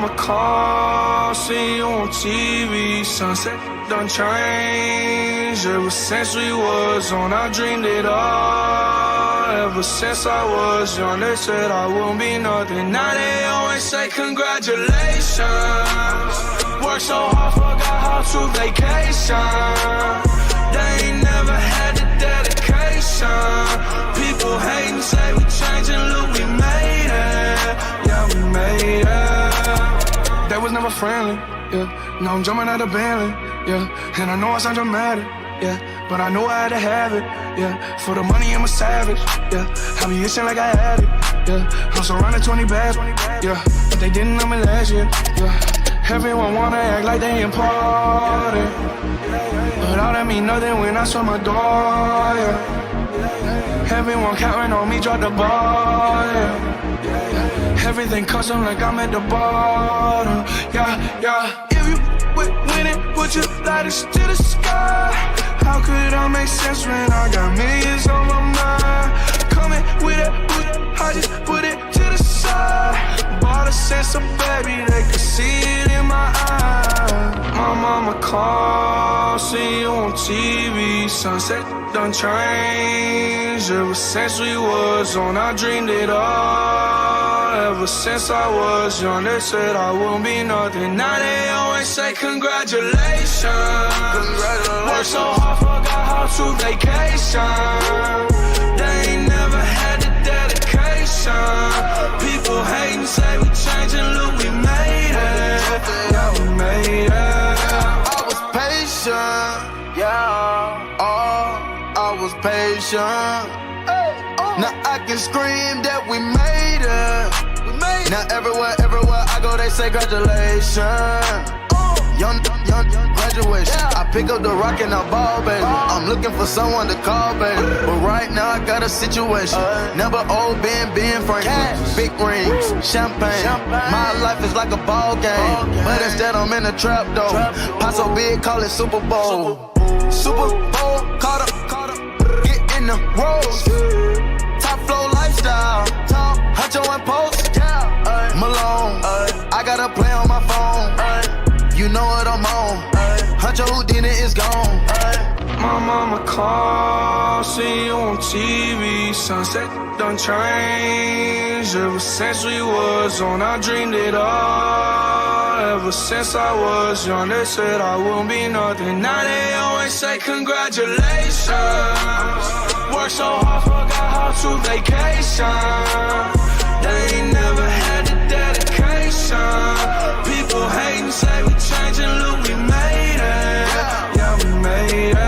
mama call, see you on TV. Sunset done changed. Ever since we was on, I dreamed it all. Ever since I was young, they said I wouldn't be nothing. Now they always say congratulations. Worked so hard, forgot how to vacation. They ain't never had the dedication. People hating, say we changing, look, we made it. Yeah, we made it. That was never friendly, yeah. Now I'm jumping out of Bentley, yeah. And I know I sound dramatic, yeah. But I know I had to have it, yeah. For the money, I'm a savage, yeah. I be itching like I had it, yeah. I'm surrounded 20 bags, yeah. But they didn't know me last year, yeah. Everyone wanna act like they important, but all that mean nothing when I saw my door, yeah. Everyone counting on me, drop the ball, yeah. Everything custom like I'm at the bottom, yeah. If you winning, would you light us to the sky? How could I make sense when I got millions on my mind? Coming with it, I just put it to the side. Bought a sense of baby, they could see it in my eyes. My mama called, see you on TV. Sunset done changed. Ever since we was on, I dreamed it all. Ever since I was young, they said I wouldn't be nothing. Now they always say congratulations. Worked so hard, forgot how to vacation. They ain't never had the dedication. People hating, say we changing, look, we made it. Yeah, we made it. I was patient, yeah. Oh, I was patient. Now I can scream that we made it. Now everywhere I go, they say congratulations. Young graduation. I pick up the rock and I ball, baby. I'm looking for someone to call, baby. But right now I got a situation. Never old Ben Franklin. Big rings, champagne. My life is like a ball game. But instead I'm in a trap though. Pot so big, call it Super Bowl. Super Bowl, caught up, get in the rolls. Top flow lifestyle. Huncho and Post. Malone. I got a play on my phone. You know what I'm on. Huncho Houdini is gone. My mama called, see you on TV. Sunset done changed. Ever since we was on, I dreamed it all. Ever since I was young, they said I wouldn't be nothing. Now they always say congratulations. Worked so hard, forgot how to vacation. They ain't never had the dedication. People hating, say we changing, look, we made it. Yeah, we made it.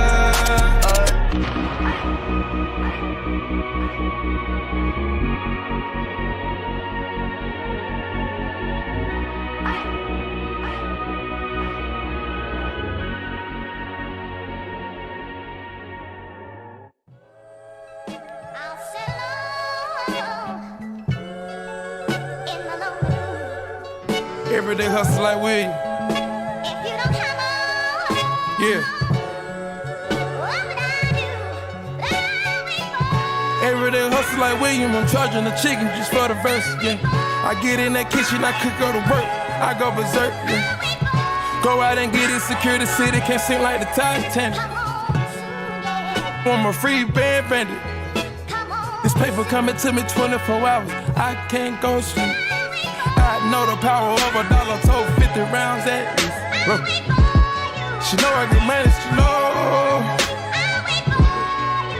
Everyday hustle like William. Yeah. Everyday hustle like William. I'm charging the chicken just for the verse. Yeah. I get in that kitchen, I cook, go to work. I go berserk. Yeah. Go out and get it, secure the city. Can't sing like the Titanic. I'm a free bandit. This paper coming to me 24 hours. I can't go sleep. I know the power of $1, told 50 rounds at least. She know I get money, she know.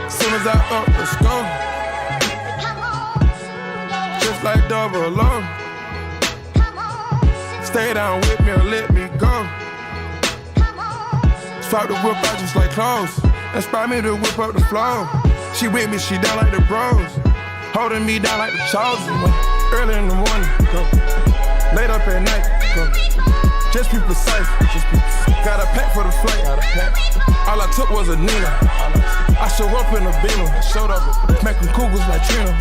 Soon as I up, let's go. Just like double alone. Stay down with me or let me go. Swap the whip out just like clothes. Inspire me to whip up the flow. She with me, she down like the bros. Holding me down like the chosen one. Early in the morning, go. Late up at night, go. Just be precise, Got a pack for the flight, All I took was a Nina. I show up in a Beamer. Making cougars like Trina.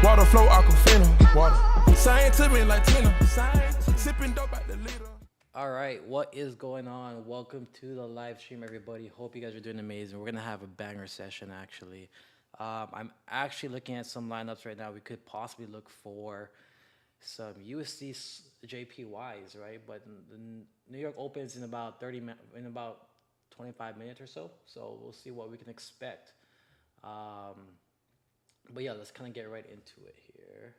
Water flow, Aquafina. Water. Sign to me like Tina. Sipping dope at the leader. All right, what is going on? Welcome to the live stream, everybody. Hope you guys are doing amazing. We're gonna have a banger session, actually. I'm actually looking at some lineups right now. We could possibly look for some USD JPYs, right? But the New York opens in about in about 25 minutes or so. So we'll see what we can expect. But yeah, let's kind of get right into it here.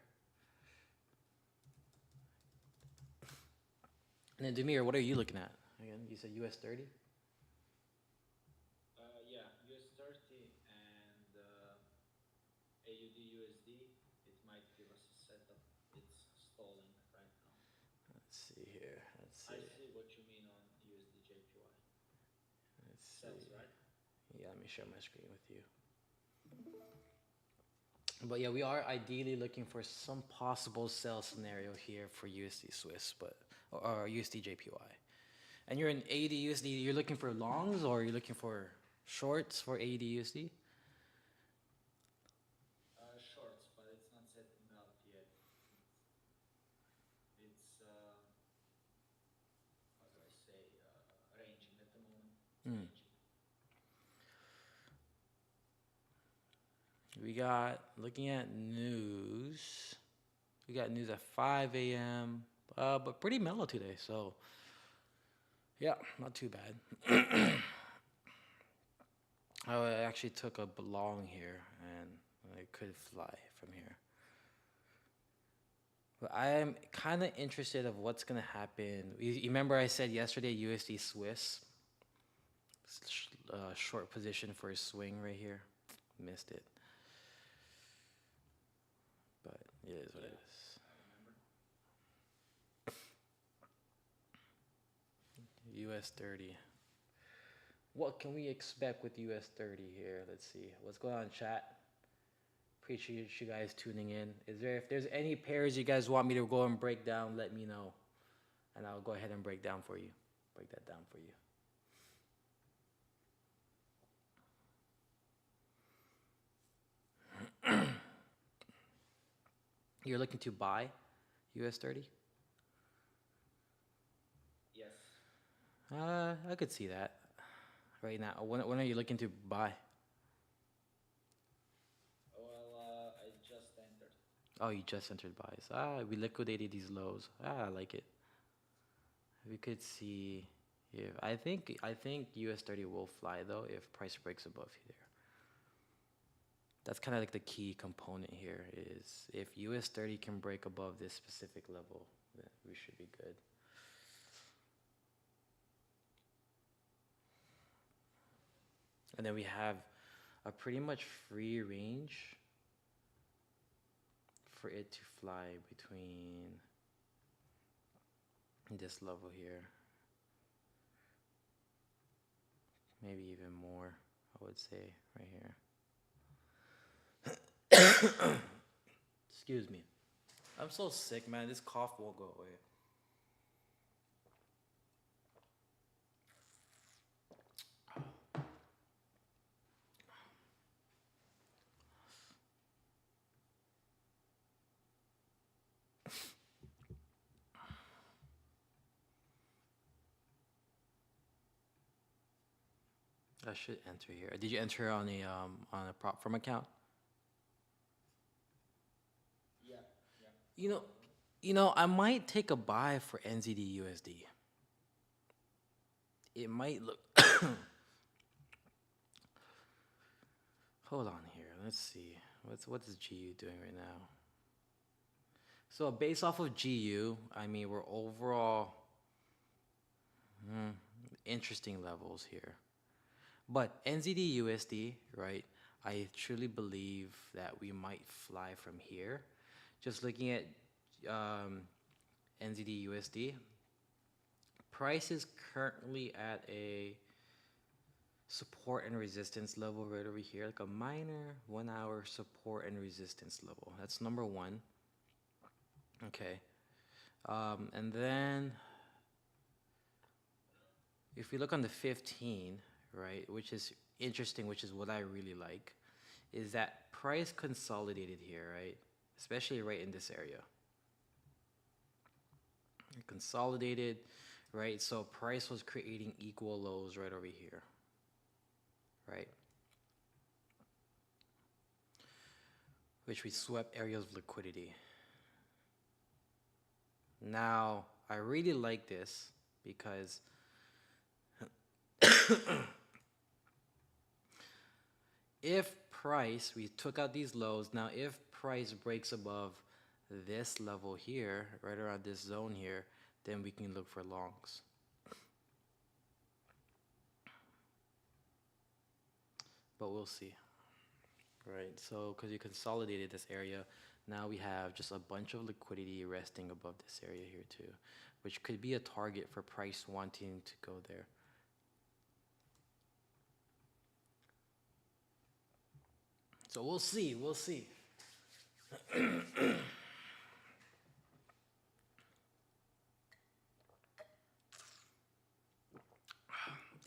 And then Demir, what are you looking at? Again, you said US 30? Yeah, US 30 and AUD USD. It might give us a setup. It's stalling right now. Let's see here. Let's I see. see what you mean on USD JPY. Let's Sells, see. right? Yeah, let me share my screen with you. But yeah, we are ideally looking for some possible sell scenario here for USD Swiss, or USD JPY. And you're in AUD USD. You're looking for longs or you're looking for shorts for AUD USD? Shorts, but it's not setting up yet. It's how do I say, ranging at the moment. Ranging. We got, looking at news, we got news at 5 a.m., but pretty mellow today, so yeah, not too bad. I actually took a long here, and I could fly from here. But I am kind of interested of what's going to happen. You remember I said yesterday USD Swiss, short position for a swing right here. Missed it. But it is what it is. US 30. What can we expect with US 30 here? Let's see. What's going on, chat? Appreciate you guys tuning in. If there's any pairs you guys want me to go and break down, let me know. And I'll go ahead and break down for you. Break that down for you. You're looking to buy US 30? Yes. I could see that right now. When are you looking to buy? Well, I just entered. Oh, you just entered buys. We liquidated these lows. I like it. We could see if I think US 30 will fly though if price breaks above here. That's kind of like the key component here is if US 30 can break above this specific level, then we should be good. And then we have a pretty much free range for it to fly between this level here. Maybe even more, I would say, right here. Excuse me. I'm so sick, man. This cough won't go away. I should enter here. Did you enter on a prop firm account? Yeah. You know, I might take a buy for NZD USD. It might look. Hold on here. Let's see. What is GU doing right now? So based off of GU, I mean we're overall interesting levels here. But NZD USD, right? I truly believe that we might fly from here. Just looking at NZD USD, price is currently at a support and resistance level right over here, like a minor 1 hour support and resistance level. That's number one. Okay. And then if we look on the 15, right, which is interesting, which is what I really like, is that price consolidated here, right? Especially right in this area. Consolidated, right? So price was creating equal lows right over here, right? Which we swept areas of liquidity. Now, I really like this because if price, we took out these lows. Now, if price breaks above this level here, right around this zone here, then we can look for longs. But we'll see. Right, so because you consolidated this area, now we have just a bunch of liquidity resting above this area here too, which could be a target for price wanting to go there. So we'll see, we'll see.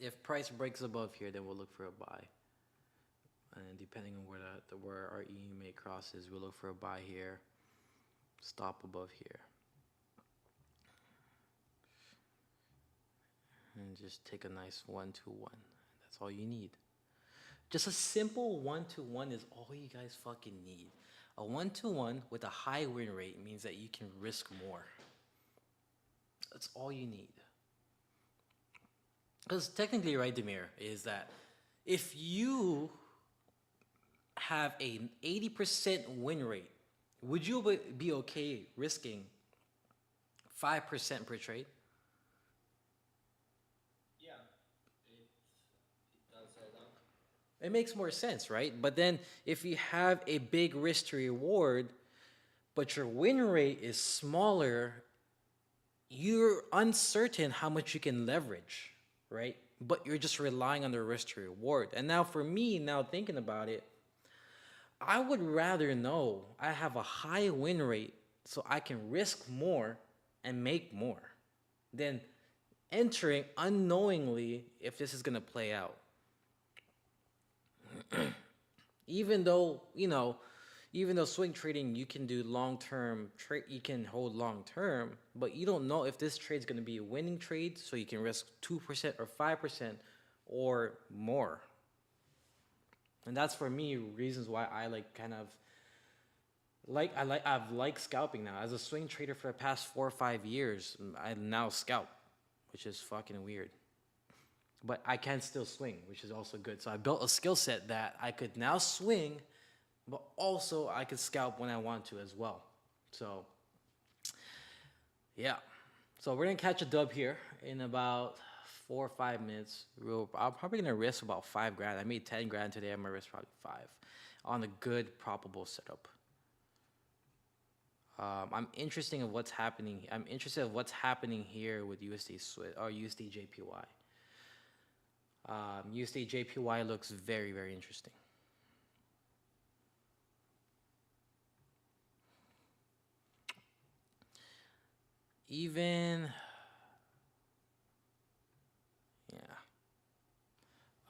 If price breaks above here, then we'll look for a buy. And depending on where our EMA crosses, we'll look for a buy here, stop above here, and just take a nice 1-2-1. That's all you need. Just a simple 1-2-1 is all you guys fucking need. A 1-2-1 with a high win rate means that you can risk more. That's all you need. Because technically, right, Demir, is that if you have an 80% win rate, would you be okay risking 5% per trade? Yeah, it does add up. It makes more sense, right? But then if you have a big risk to reward, but your win rate is smaller, you're uncertain how much you can leverage, right? But you're just relying on the risk to reward. And now for me, now thinking about it, I would rather know I have a high win rate so I can risk more and make more than entering unknowingly if this is going to play out. Even though, even though swing trading, you can do long-term trade, you can hold long-term, but you don't know if this trade's going to be a winning trade, so you can risk 2% or 5% or more. And that's for me reasons why I I've liked scalping now. As a swing trader for the past 4 or 5 years, I now scalp, which is fucking weird. But I can still swing, which is also good. So I built a skill set that I could now swing, but also I could scalp when I want to as well. So yeah. So we're gonna catch a dub here in about 4 or 5 minutes. I'm probably gonna risk about $5,000. I made 10 grand today. I'm gonna risk probably 5 on a good probable setup. I'm interested in what's happening. I'm interested in what's happening here with USD SWIFT or USD JPY. USD JPY looks very, very interesting. Even, yeah.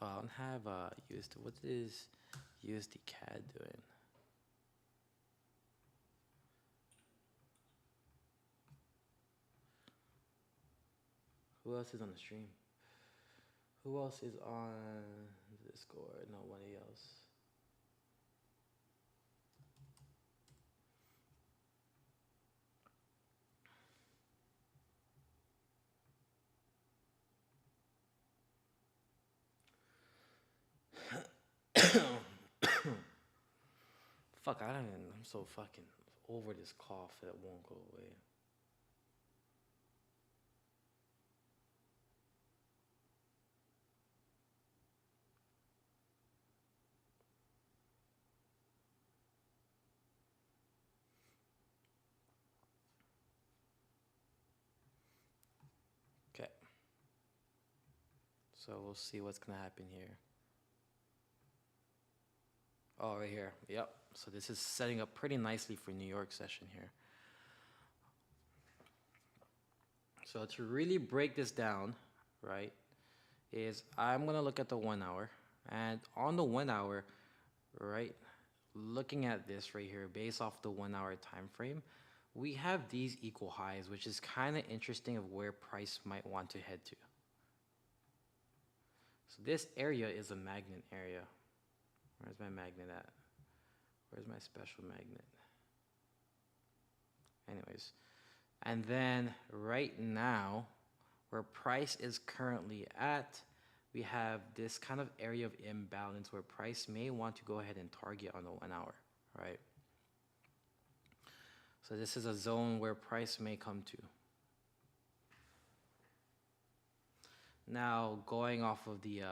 I don't have USD. What is USD CAD doing? Who else is on the stream? Who else is on Discord? Nobody else. Fuck, I'm so fucking over this cough that won't go away. Okay. So we'll see what's gonna happen here. Oh, right here. Yep. So this is setting up pretty nicely for New York session here. So to really break this down, right, is I'm going to look at the 1 hour. And on the 1 hour, right, looking at this right here, based off the 1 hour time frame, we have these equal highs, which is kind of interesting of where price might want to head to. So this area is a magnet area. Where's my magnet at? Where's my special magnet? Anyways, And then right now, where price is currently at, we have this kind of area of imbalance where price may want to go ahead and target on the 1 hour, right? So this is a zone where price may come to. Now, going off of the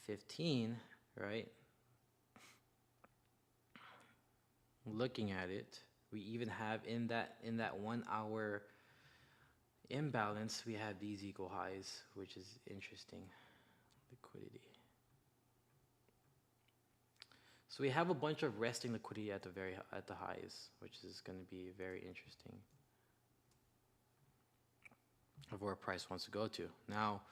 15, right? Looking at it, we even have in that 1 hour imbalance, we have these equal highs, which is interesting. Liquidity. So we have a bunch of resting liquidity at the highs, which is going to be very interesting of where price wants to go to. Now,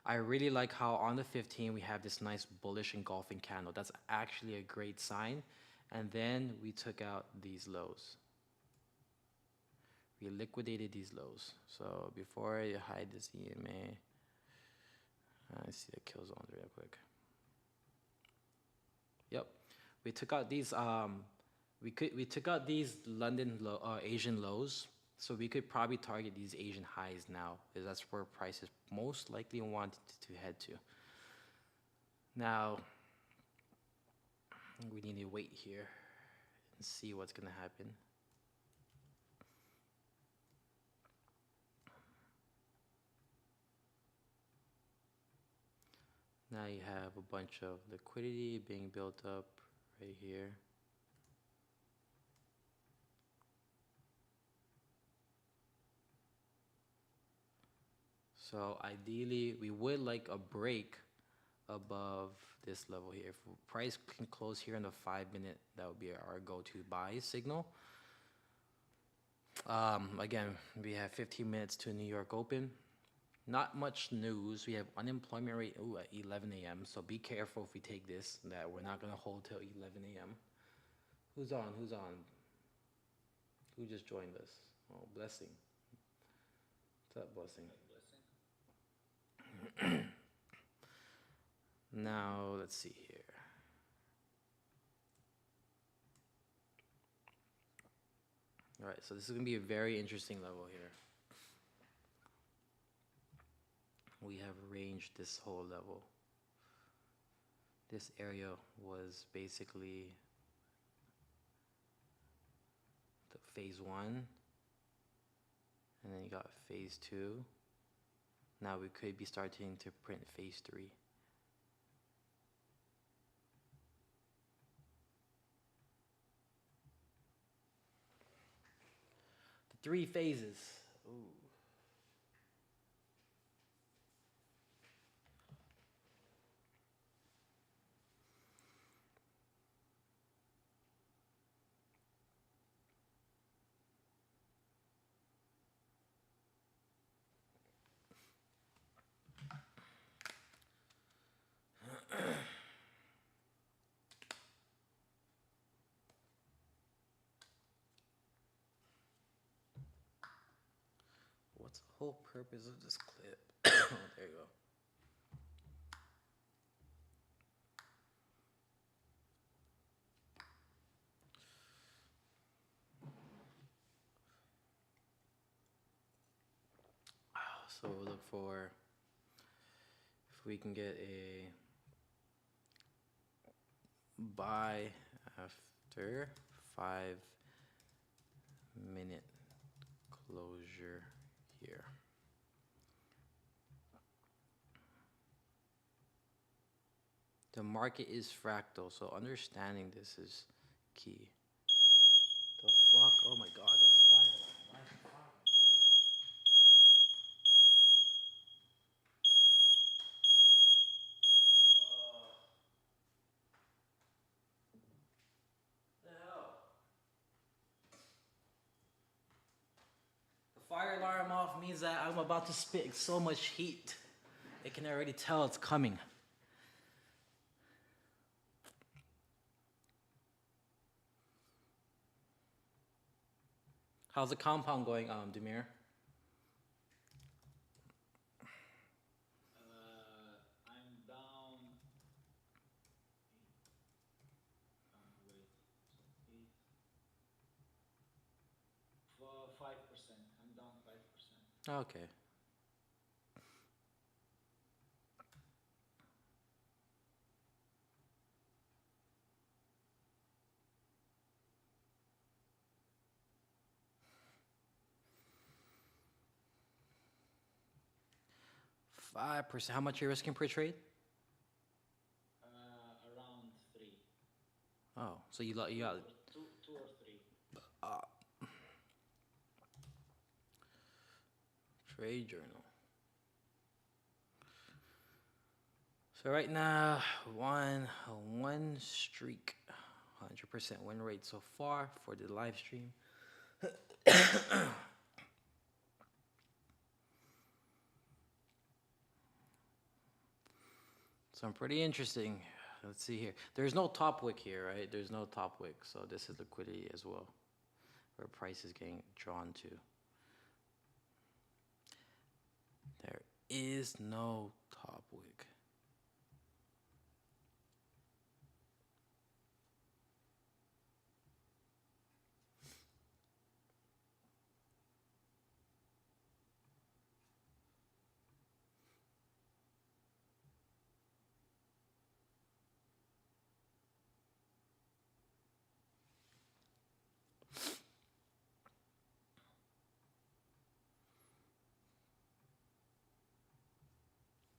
I really like how on the 15 we have this nice bullish engulfing candle. That's actually a great sign. And then we took out these lows. We liquidated these lows. So before I hide this EMA, I see the kill zones real quick. Yep, we took out these. We took out these Asian lows, so we could probably target these Asian highs now, because that's where price is most likely wanted to head to. Now we need to wait here and see what's gonna happen. Now you have a bunch of liquidity being built up right here. So ideally, we would like a break above this level here. If price can close here in the 5-minute, that would be our go-to buy signal. Again, we have 15 minutes to New York Open. Not much news. We have unemployment rate at 11 a.m. So be careful if we take this, that we're not going to hold till 11 a.m. Who's on? Who's on? Who just joined us? Oh, Blessing. What's up, Blessing? Now, let's see here. All right, so this is going to be a very interesting level here. We have arranged this whole level. This area was basically the phase 1, and then you got phase 2. Now we could be starting to print phase 3. The 3 phases. Ooh. What's the whole purpose of this clip? Oh, there you go. So we'll look for if we can get a buy after 5-minute closure here. The market is fractal, so understanding this is key. The fuck? Oh my god, the fire. Why is the fire? Fire alarm off means that I'm about to spit so much heat. It can already tell it's coming. How's the compound going, Demir? I'm down. Wait, 8 for 5%. Okay. 5%. How much you risking per trade? Around three, Oh, so you got two or three. trade journal. So right now, one streak, 100% win rate so far for the live stream. So I'm pretty interesting. Let's see here. There's no top wick here, right? There's no top wick, so this is liquidity as well, where price is getting drawn to. There is no top wick.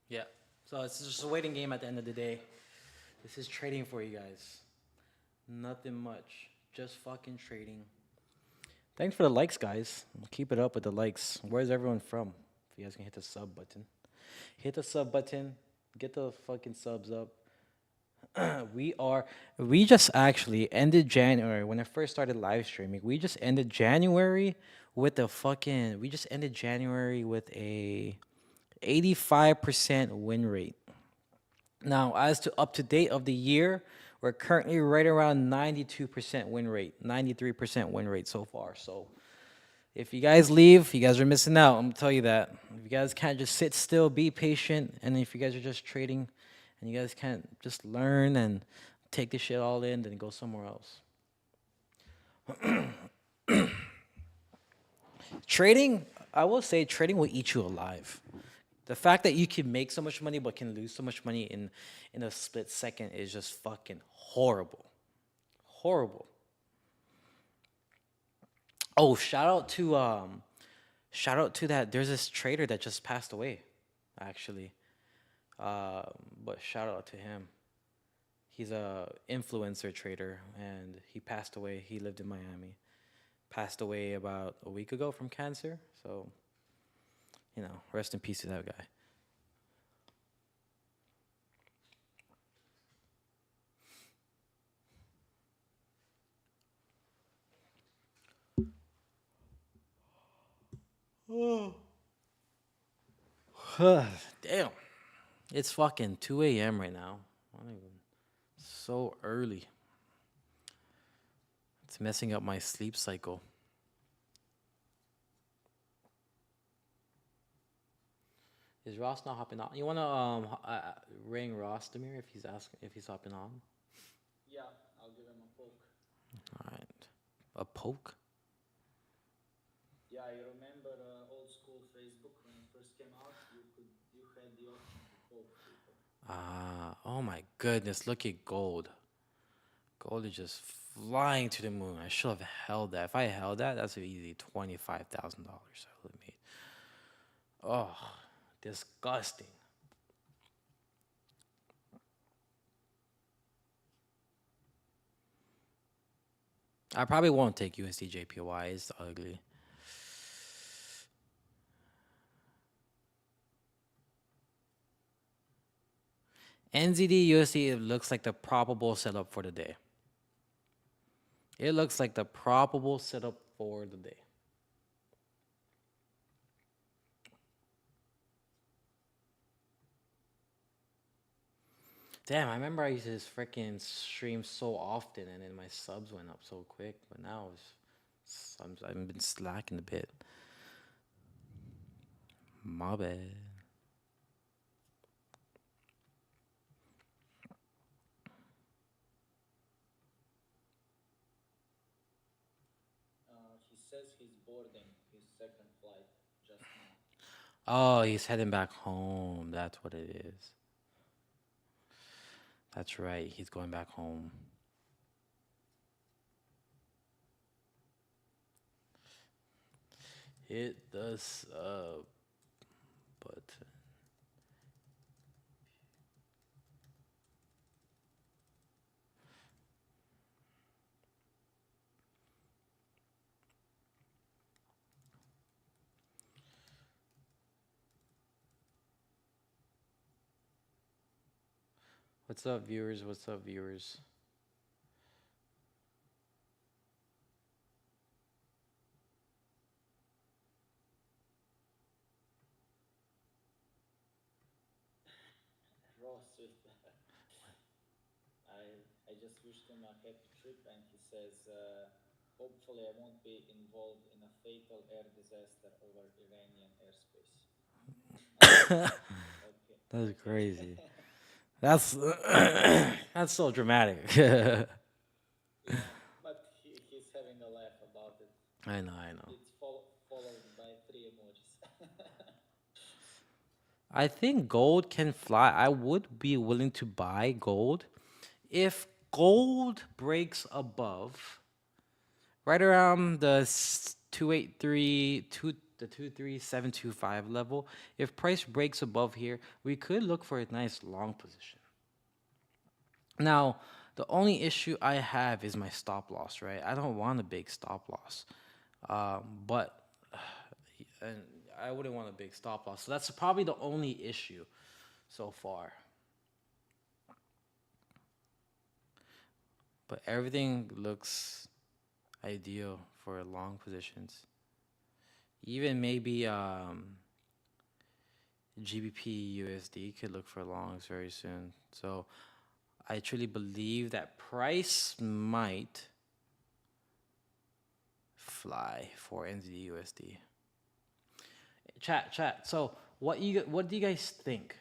Yeah. So it's just a waiting game at the end of the day. This is trading for you guys. Nothing much. Just fucking trading. Thanks for the likes, guys. Keep it up with the likes. Where's everyone from? If you guys can hit the sub button. Hit the sub button. Get the fucking subs up. We just actually ended January when I first started live streaming. We just ended January with a 85% win rate. Now, as to up to date of the year, we're currently right around 92% win rate, 93% win rate so far. So if you guys leave, you guys are missing out. I'm gonna tell you that. If you guys can't just sit still, be patient, and if you guys are just trading and you guys can't just learn and take this shit all in, then go somewhere else. Trading, I will say trading will eat you alive. The fact that you can make so much money but can lose so much money in a split second is just fucking horrible. Horrible. Oh, shout out to that. There's this trader that just passed away, actually. But shout out to him. He's a influencer trader and he passed away. He lived in Miami. Passed away about a week ago from cancer. So, rest in peace to that guy. Damn. It's fucking 2 a.m. right now. So early. It's messing up my sleep cycle. Is Ross not hopping on? You wanna ring Ross Demir if he's hopping on? Yeah, I'll give him a poke. All right. A poke? Yeah, you remember old school Facebook when it first came out? You had the option to poke people. Oh my goodness, look at gold. Gold is just flying to the moon. I should have held that. If I held that, that's an easy $25,000 I would have made. Oh, disgusting. I probably won't take USD JPY. It's ugly. NZD USD, it looks like the probable setup for the day. It looks like the probable setup for the day. Damn, I remember I used to freaking stream so often and then my subs went up so quick, but now I've been slacking a bit. My bad. He says he's boarding his second flight just now. Oh, he's heading back home. That's what it is. That's right. He's going back home. Hit the sub button. What's up, viewers? What's up, viewers? Ross with I just wished him a happy trip, and he says, hopefully I won't be involved in a fatal air disaster over Iranian airspace. Okay, That's okay. crazy. That's that's so dramatic. But he's having a laugh about it. I know, I know. It's followed by three emojis. I think gold can fly. I would be willing to buy gold if gold breaks above right around the 283 the 23725 level. If price breaks above here, we could look for a nice long position. Now, the only issue I have is my stop loss, right? I don't want a big stop loss. But and I wouldn't want a big stop loss. So that's probably the only issue so far. But everything looks ideal for long positions. Even maybe GBP USD could look for longs very soon. So I truly believe that price might fly for NZD USD. Chat. So what do you guys think?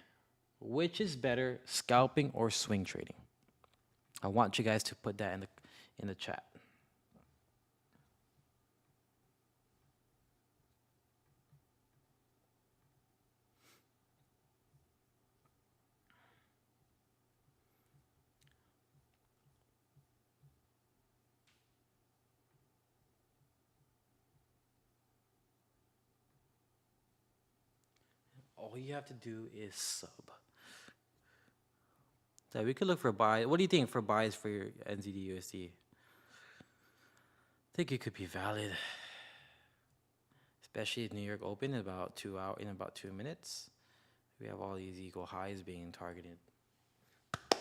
Which is better, scalping or swing trading? I want you guys to put that in the chat. All you have to do is sub. So we could look for buy. What do you think for buys for your NZD USD? I think it could be valid, especially New York Open in about 2 minutes. We have all these equal highs being targeted. I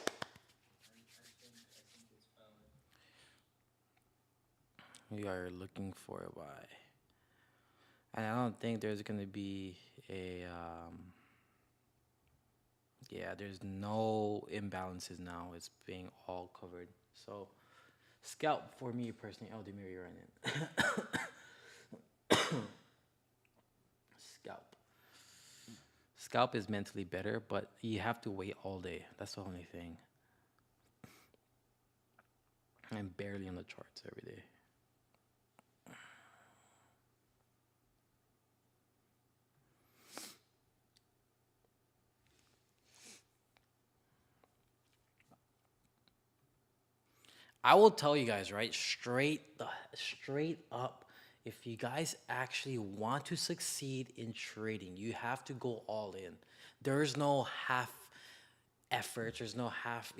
think it's valid. We are looking for a buy, and I don't think there's gonna be a. Yeah, there's no imbalances now. It's being all covered. So, scalp for me personally. Oh, Demir, you're in it. Scalp. Scalp is mentally better, but you have to wait all day. That's the only thing. I'm barely on the charts every day. I will tell you guys, right, straight up, if you guys actually want to succeed in trading, you have to go all in. There's no half efforts, there's no half,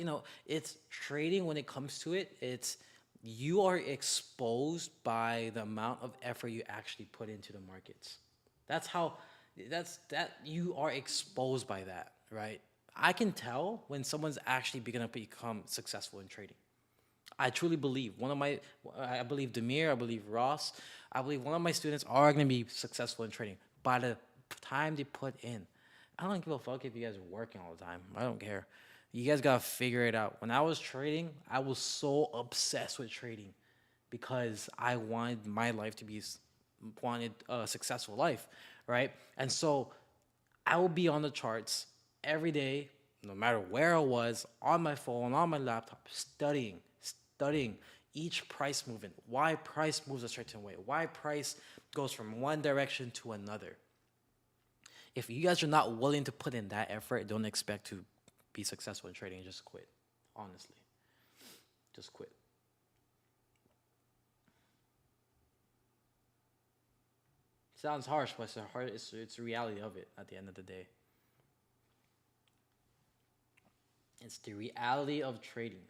it's trading when it comes to it. It's you are exposed by the amount of effort you actually put into the markets. That's how that you are exposed by that, right? I can tell when someone's actually gonna become successful in trading. I truly believe I believe Demir, I believe Ross, I believe one of my students are going to be successful in trading by the time they put in. I don't give a fuck if you guys are working all the time. I don't care. You guys got to figure it out. When I was trading, I was so obsessed with trading because I wanted my life to wanted a successful life, right? And so I would be on the charts every day, no matter where I was, on my phone, on my laptop, studying each price movement, why price moves a certain way, why price goes from one direction to another. If you guys are not willing to put in that effort, don't expect to be successful in trading. Just quit. Honestly, just quit. Sounds harsh, but it's the reality of it at the end of the day. It's the reality of trading.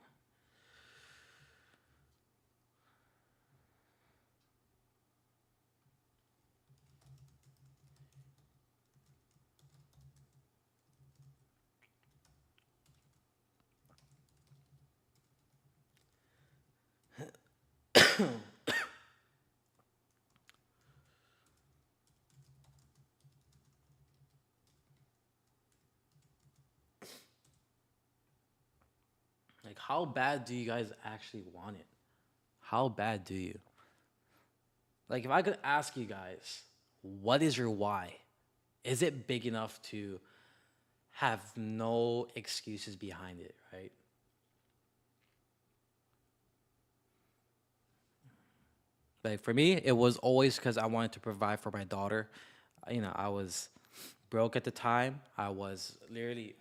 Like, how bad do you guys actually want it? How bad do you? Like, if I could ask you guys, what is your why? Is it big enough to have no excuses behind it, right? Like for me, it was always because I wanted to provide for my daughter. I was broke at the time. I literally,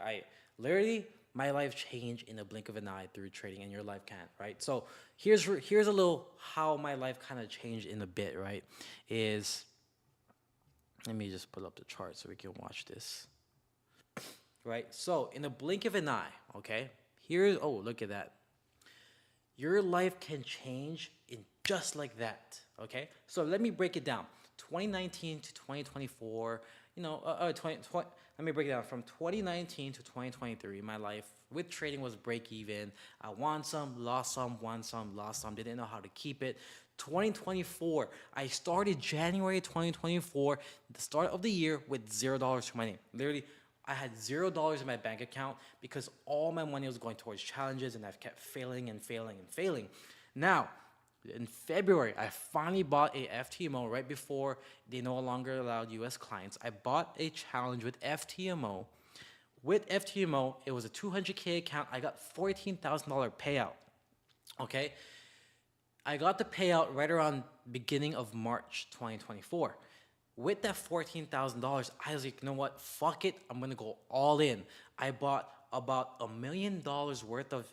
my life changed in a blink of an eye through trading, and your life can't, right? So here's a little how my life kind of changed in a bit, right? Is let me just pull up the chart so we can watch this, right? So in a blink of an eye, okay. Look at that. Your life can change in just like that, okay? So let me break it down. 2019 to 2024, let me break it down. From 2019 to 2023, my life with trading was break even. I won some, lost some, won some, lost some, didn't know how to keep it. 2024, I started January 2024, the start of the year, with $0 for my name. Literally, I had $0 in my bank account because all my money was going towards challenges, and I've kept failing and failing and failing. Now, in February, I finally bought a FTMO right before they no longer allowed US clients. I bought a challenge with FTMO. With FTMO, it was a 200K account. I got $14,000 payout. Okay? I got the payout right around beginning of March 2024. With that $14,000, I was like, you know what? Fuck it. I'm going to go all in. I bought about $1 million worth of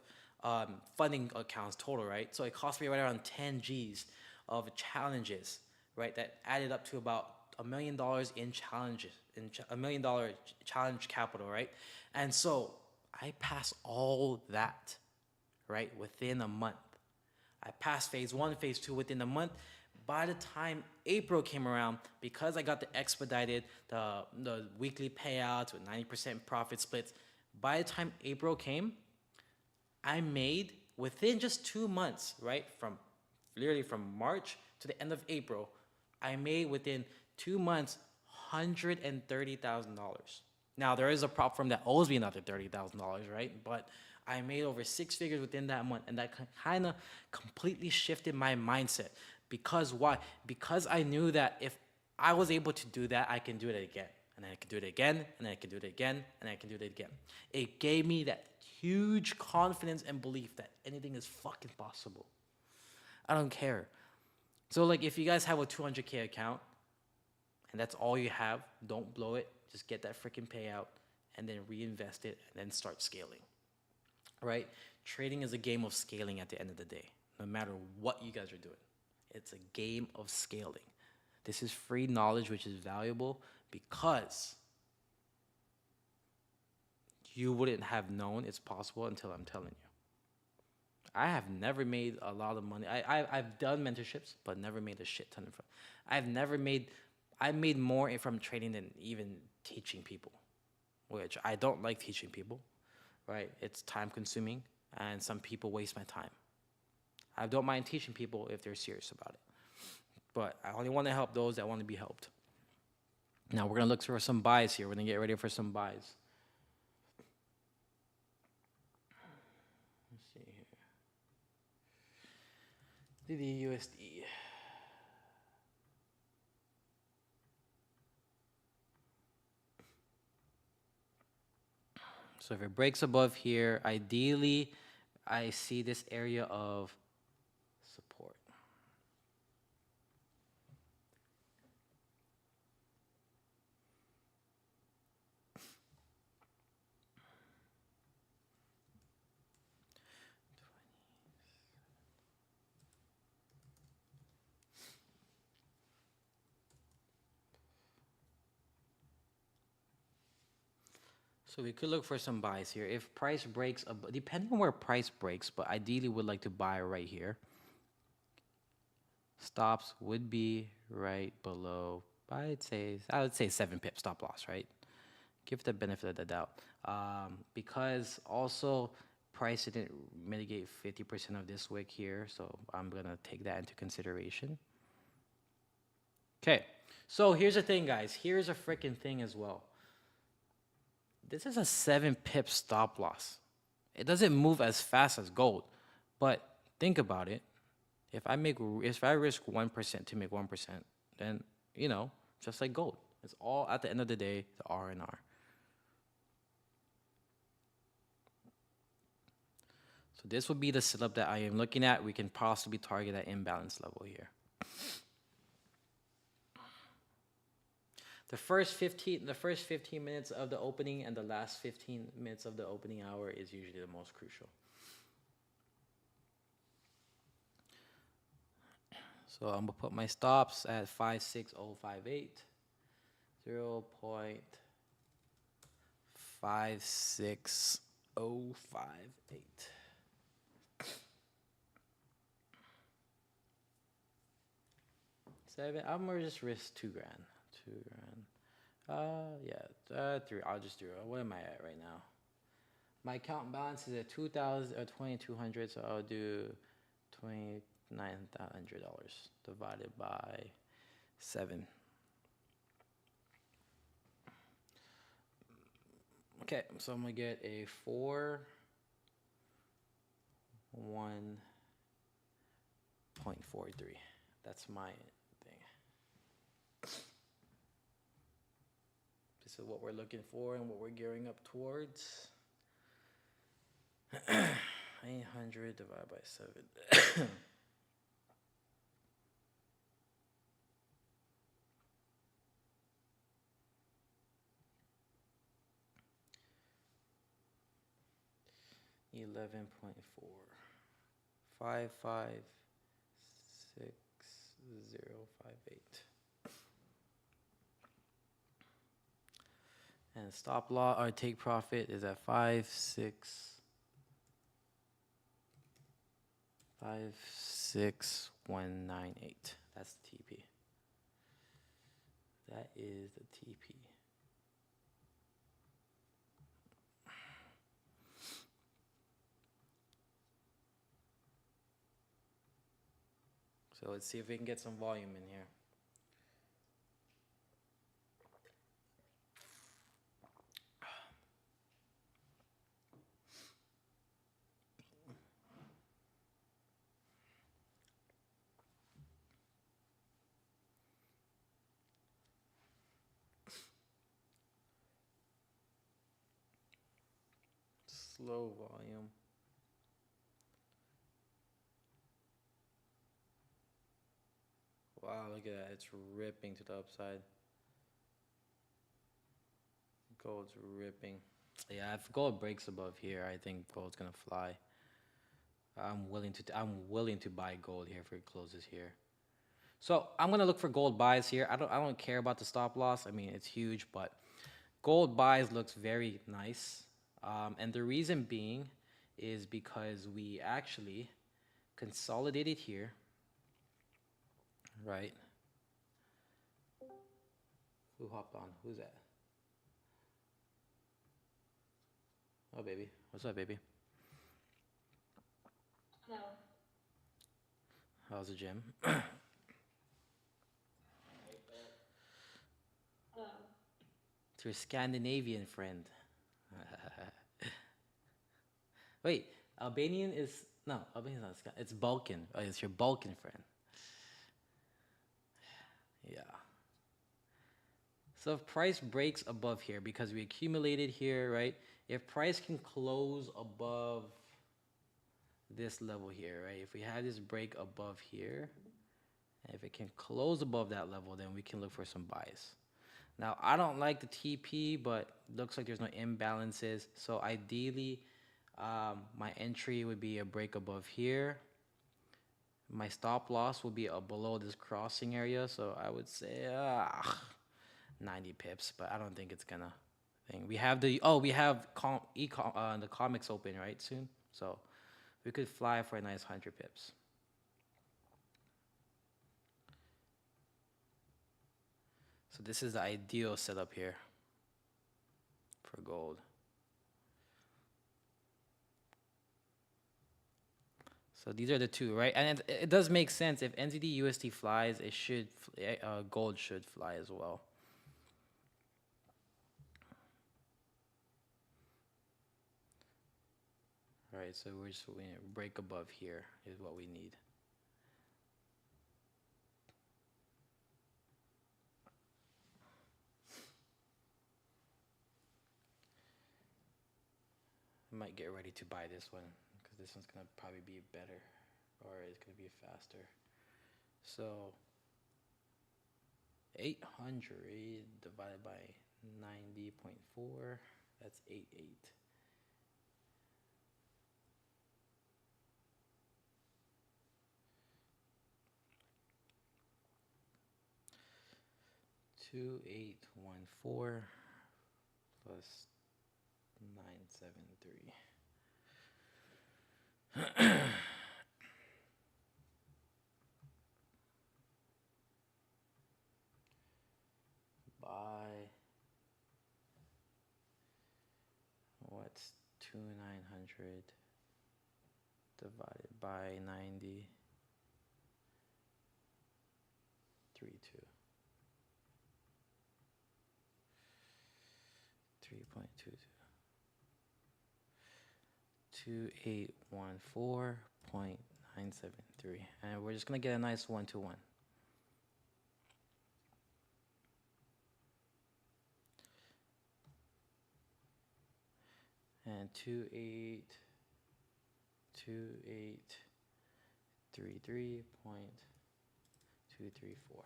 funding accounts total, right? So it cost me right around 10 G's of challenges, right? That added up to about $1 million in challenges, $1 million challenge capital, right? And so I passed all that, right, within a month. I passed phase 1, phase 2 within a month. By the time April came around, because I got the expedited, the weekly payouts with 90% profit splits, by the time April came, I made within just 2 months, right? Literally from March to the end of April, I made within 2 months $130,000. Now there is a prop firm that owes me another $30,000, right? But I made over 6 figures within that month, and that kind of completely shifted my mindset. Because why? Because I knew that if I was able to do that, I can do it again. And then I can do it again, and then I can do it again, and I can do it again. It gave me that huge confidence and belief that anything is fucking possible. I don't care. So like if you guys have a 200K account and that's all you have, don't blow it. Just get that freaking payout and then reinvest it and then start scaling. Right? Trading is a game of scaling at the end of the day, no matter what you guys are doing. It's a game of scaling. This is free knowledge, which is valuable because you wouldn't have known it's possible until I'm telling you. I have never made a lot of money. I've done mentorships, but never made a shit ton of fun. I made more from trading than even teaching people, which I don't like teaching people, right? It's time consuming, and some people waste my time. I don't mind teaching people if they're serious about it. But I only want to help those that want to be helped. Now we're going to look for some buys here. We're going to get ready for some buys. Let's see here. The USD. So if it breaks above here, ideally, I see this area of support. So we could look for some buys here. If price breaks, depending on where price breaks, but ideally would like to buy right here. Stops would be right below, I would say 7 pip stop loss, right? Give the benefit of the doubt. Because also price didn't mitigate 50% of this wick here, so I'm gonna take that into consideration. Okay, so here's the thing, guys. Here's a freaking thing as well. This is a 7 pip stop loss. It doesn't move as fast as gold, but think about it. If I risk 1% to make 1%, then just like gold, it's all at the end of the day the R&R. So this would be the setup that I am looking at. We can possibly target that imbalance level here. The first 15 minutes of the opening and the last 15 minutes of the opening hour is usually the most crucial. So I'm gonna put my stops at 56058, 0.56058. I'm gonna just risk $2 grand. Yeah, 3. I'll just do it. What am I at right now? My account balance is at $2,200, so I'll do $29,000 divided by 7. Okay, so I'm gonna get a 4.1.43. That's my thing. This is what we're looking for and what we're gearing up towards. 800 divided by 7. 11.4. 556058. And stop loss or take profit is at 56198. That's the TP. That is the TP. So let's see if we can get some volume in here. Slow volume. Wow, look at that. It's ripping to the upside. Gold's ripping. Yeah, if gold breaks above here, I think gold's gonna fly. I'm willing to buy gold here if it closes here. So I'm gonna look for gold buys here. I don't care about the stop loss. I mean, it's huge, but gold buys looks very nice. And the reason being is because we actually consolidated here, right? Who hopped on? Who's that? Oh, baby. What's up, baby? Hello. How's the gym? Hello. It's your Scandinavian friend. Wait, Albanian is... No, Albanian is not... It's Balkan. Oh, it's your Balkan friend. Yeah. So if price breaks above here, because we accumulated here, right? If price can close above this level here, right? If we have this break above here, and if it can close above that level, then we can look for some buys. Now, I don't like the TP, but looks like there's no imbalances. So ideally, my entry would be a break above here. My stop loss will be below this crossing area. So I would say 90 pips, but I don't think it's gonna thing. We have the the comics open right soon, so we could fly for a nice 100 pips. So this is the ideal setup here for gold. So these are the two, right? And it does make sense. If NZD USD flies, it should gold should fly as well. All right, so we break above here is what we need. I might get ready to buy this one because this one's gonna probably be better, or it's gonna be faster. So 800 divided by 90.4, that's 88. Two 814 plus 973. By what's 2900 divided by 90? 32. 3.22. 2814.973. And we're just going to get a nice 1-to-1. And 2833.234.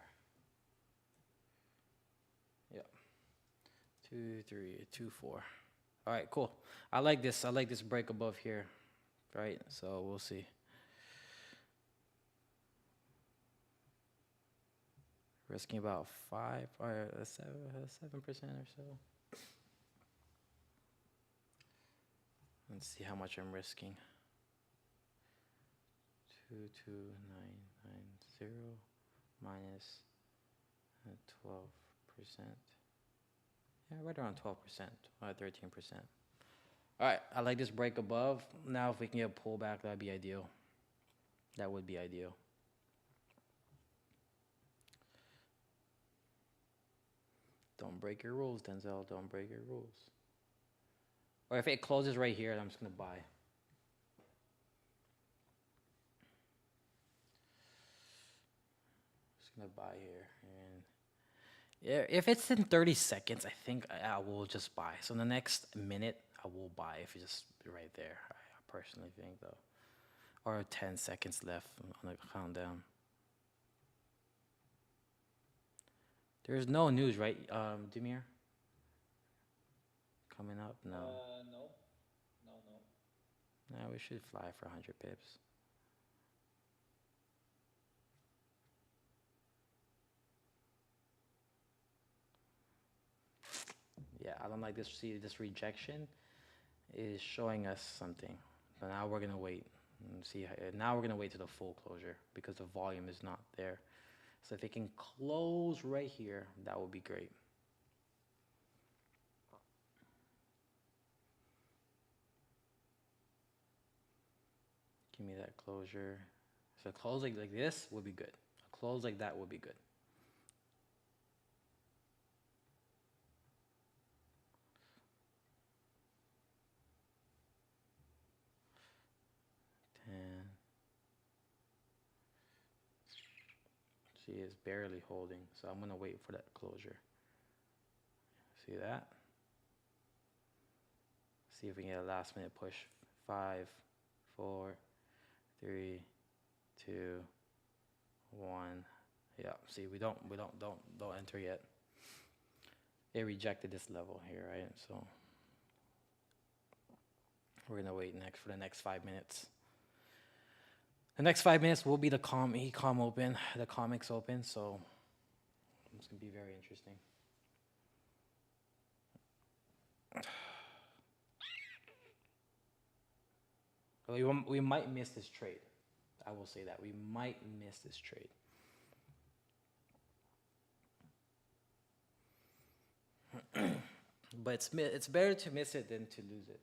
Yep. 2324. All right, cool. I like this. I like this break above here, right? So we'll see. Risking about 5 or 7% or so. Let's see how much I'm risking. 22990 minus 12%. Yeah, right around 12%, 13%. All right, I like this break above. Now, if we can get a pullback, that'd be ideal. That would be ideal. Don't break your rules, Denzel. Don't break your rules. Or if it closes right here, I'm just going to buy. Just going to buy here. And yeah, if it's in 30 seconds, I think I will just buy. So in the next minute, I will buy if it's just right there. I personally think, though. Or 10 seconds left on the countdown. There's no news, right, Demir? Coming up? No. No. No, we should fly for 100 pips. Yeah, I don't like this. See, this rejection is showing us something. So now we're gonna wait and see. Now we're gonna wait to the full closure because the volume is not there. So if it can close right here, that would be great. Give me that closure. So closing like this would be good. A close like that would be good. See, it's barely holding, so I'm gonna wait for that closure. See that? See if we can get a last minute push. 5, 4, 3, 2, 1. Yeah, see, we don't enter yet. It rejected this level here, right? So we're gonna wait next for the next 5 minutes. The next 5 minutes will be the ecom open, the comics open, so it's gonna be very interesting. We might miss this trade. I will say that we might miss this trade. But it's better to miss it than to lose it.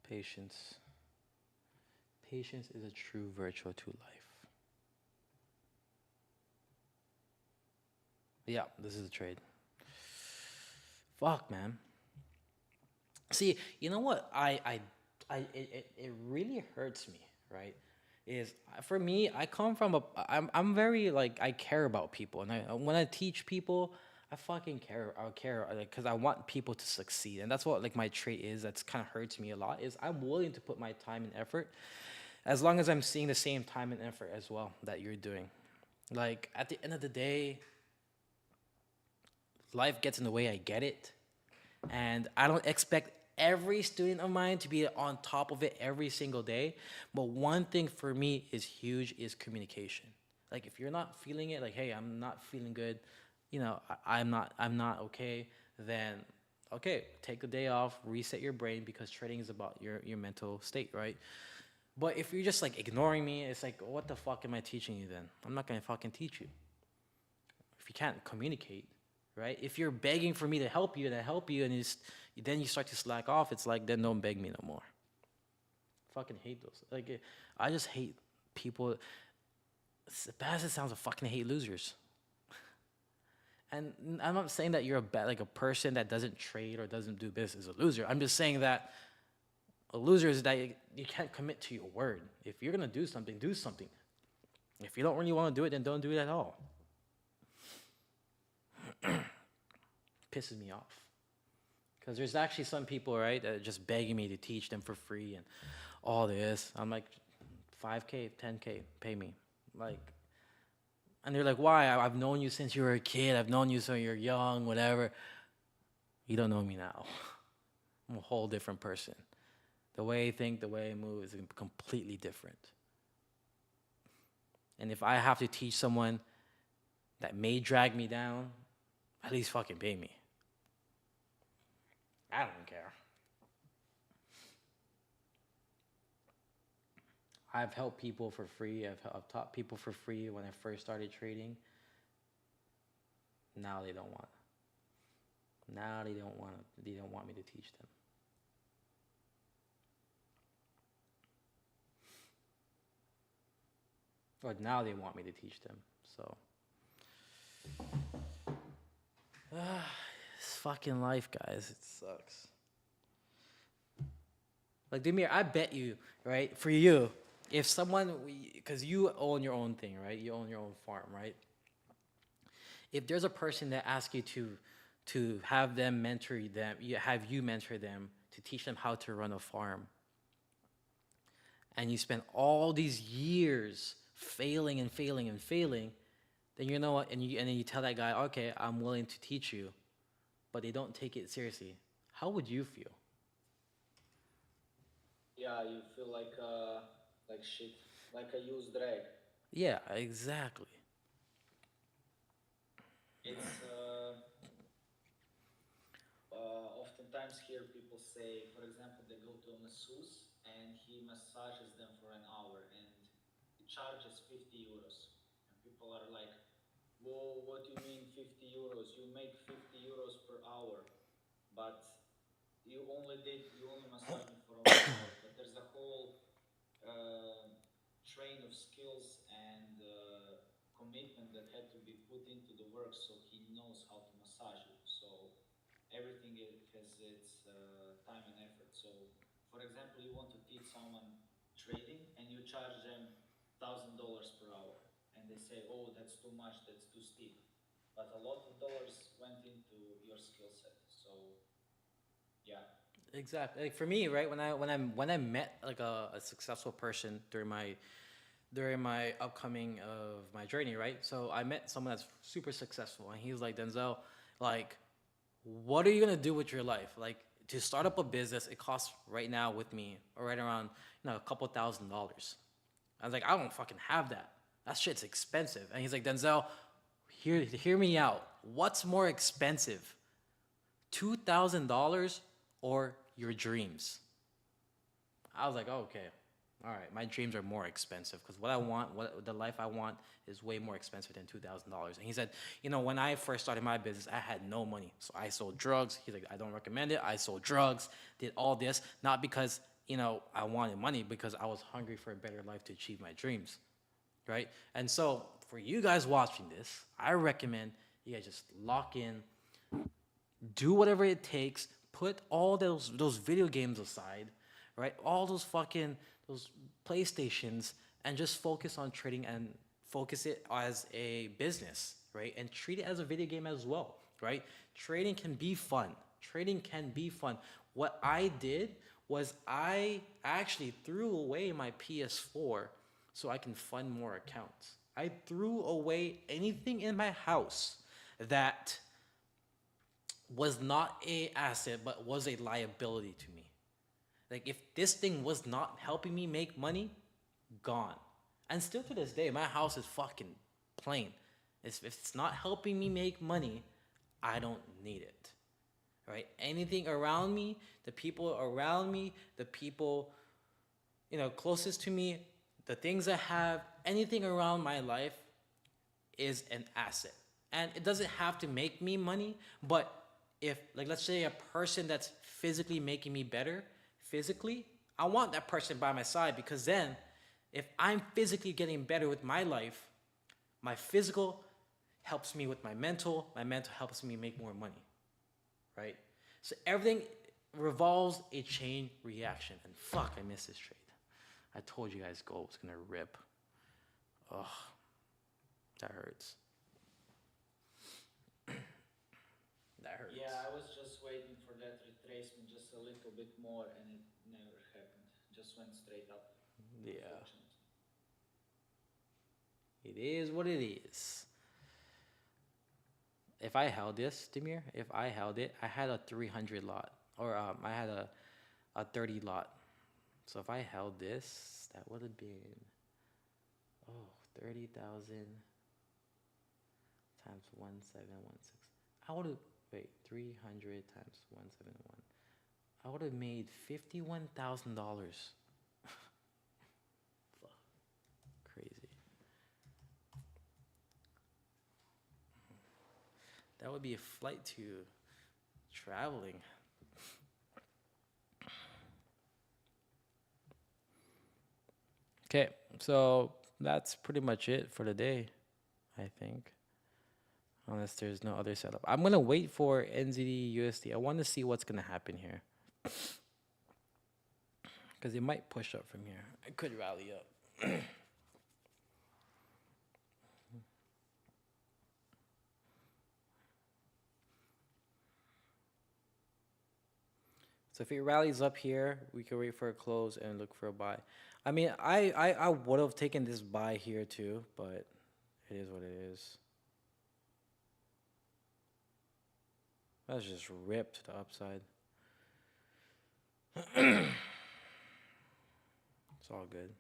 Patience. Patience is a true virtue to life. Yeah, this is a trade. Fuck, man. See, you know what? It really hurts me, right? Is for me, I come from I'm very like I care about people, and when I teach people, I fucking care. I care because I want people to succeed, and that's what like my trait is. That's kind of hurts me a lot. Is I'm willing to put my time and effort, as long as I'm seeing the same time and effort as well that you're doing. Like at the end of the day, life gets in the way. I get it, and I don't expect every student of mine to be on top of it every single day. But one thing for me is huge is communication. Like if you're not feeling it, like, hey, I'm not feeling good, you know, I'm not okay, then okay, take a day off, reset your brain, because trading is about your mental state, right? But if you're just like ignoring me, it's like, what the fuck am I teaching you then? I'm not gonna fucking teach you. If you can't communicate, right? If you're begging for me to help you and I help you, and then you start to slack off, it's like, then don't beg me no more. Fucking hate those. Like, I just hate people. As bad as it sounds, I fucking hate losers. And I'm not saying that you're a person that doesn't trade or doesn't do business is a loser. I'm just saying that a loser is that you can't commit to your word. If you're gonna do something, do something. If you don't really want to do it, then don't do it at all. Pisses me off. Because there's actually some people, right, that are just begging me to teach them for free and all this. I'm like, 5K, 10K, pay me. Like, and they're like, why? I've known you since you were a kid. I've known you since you're young, whatever. You don't know me now. I'm a whole different person. The way I think, the way I move is completely different. And if I have to teach someone that may drag me down, at least fucking pay me. I don't care. I've helped people for free. I've taught people for free when I first started trading. Now they don't want. Now they don't want. They don't want me to teach them. Or now they want me to teach them. So. It's fucking life, guys. It sucks. Like, Demir, I bet you, right, for you, if someone, because you own your own thing, right? You own your own farm, right? If there's a person that asks you to have them mentor them, have you mentor them to teach them how to run a farm, and you spend all these years failing and failing and failing, then you know what, and then you tell that guy, okay, I'm willing to teach you, but they don't take it seriously. How would you feel? Yeah, you feel like shit, like a used rag. Yeah, exactly. It's oftentimes hear people say, for example, they go to a masseuse and he massages them for an hour and he charges 50 euros. And people are like, whoa, what do you mean 50 euros? You make 50 euros per hour, but you only massage me for 1 hour. But there's a whole train of skills and commitment that had to be put into the work so he knows how to massage you. So everything has its time and effort. So, for example, you want to teach someone trading and you charge them $1,000 per hour, and they say, "Oh, that's too much. That's too steep." But a lot of dollars went into your skill set. So, yeah. Exactly. Like for me, right, when I met like a successful person during my upcoming of my journey, right? So I met someone that's super successful, and he was like, Denzel, like, what are you gonna do with your life? Like, to start up a business, it costs right now with me right around a couple $1,000s. I was like, I don't fucking have that. That shit's expensive. And he's like, Denzel, hear me out. What's more expensive, $2,000 or your dreams? I was like, oh, okay, all right. My dreams are more expensive because what I want, what the life I want, is way more expensive than $2,000. And he said, when I first started my business, I had no money, so I sold drugs. He's like, I don't recommend it. I sold drugs, did all this, not because I wanted money, because I was hungry for a better life to achieve my dreams, right? And so for you guys watching this, I recommend you guys just lock in, do whatever it takes, put all those video games aside, right? All those PlayStations, and just focus on trading and focus it as a business, right? And treat it as a video game as well, right? Trading can be fun. Trading can be fun. What I did was I actually threw away my PS4 so I can fund more accounts. I threw away anything in my house that was not a asset but was a liability to me. Like, if this thing was not helping me make money, gone. And still to this day, my house is fucking plain. If it's not helping me make money, I don't need it. Right? Anything around me, the people around me, the people, closest to me, the things I have, anything around my life is an asset. And it doesn't have to make me money, but if, like, let's say a person that's physically making me better, physically, I want that person by my side, because then if I'm physically getting better with my life, my physical helps me with my mental helps me make more money, right? So everything revolves a chain reaction. And fuck, I missed this trade. I told you guys gold was gonna rip. Ugh, that hurts. That hurts. Yeah, I was just waiting for that retracement just a little bit more, and it never happened. Just went straight up. Yeah. It is what it is. If I held this, Demir, if I held it, I had a 300 lot, or I had a 30 lot. So if I held this, that would have been 30,000 times 1716. I would have 300 times 171. I would have made $51,000. Crazy. That would be a flight to traveling. Okay, so that's pretty much it for the day, I think. Unless there's no other setup. I'm going to wait for NZD USD. I want to see what's going to happen here. Because it might push up from here. It could rally up. So if it rallies up here, we can wait for a close and look for a buy. I mean, I would have taken this buy here too, but it is what it is. That's just ripped to the upside. It's all good.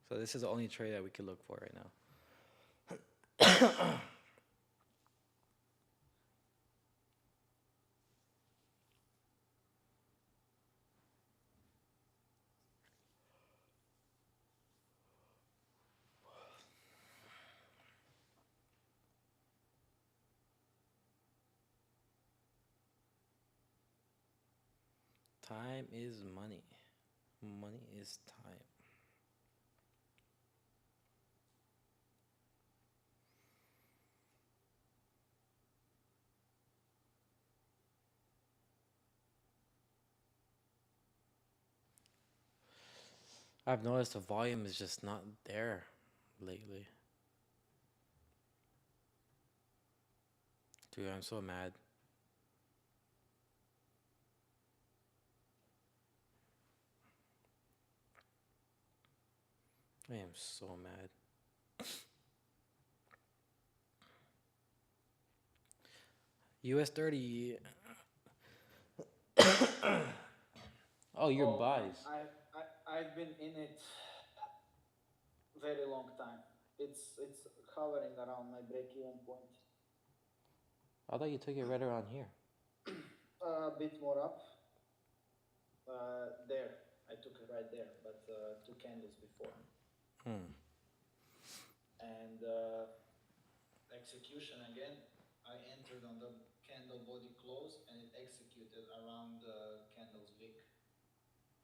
So this is the only trade that we can look for right now. Time is money. Money is time. I've noticed the volume is just not there lately. Dude, I'm so mad. I am so mad. US 30. Oh, your Oh man, buys. I've been in it very long time. It's hovering around my break-even point. I thought you took it right around here. A bit more up. There, I took it right there, but two candles before. Hmm. And execution again. I entered on the candle body close, and it executed around the candle's wick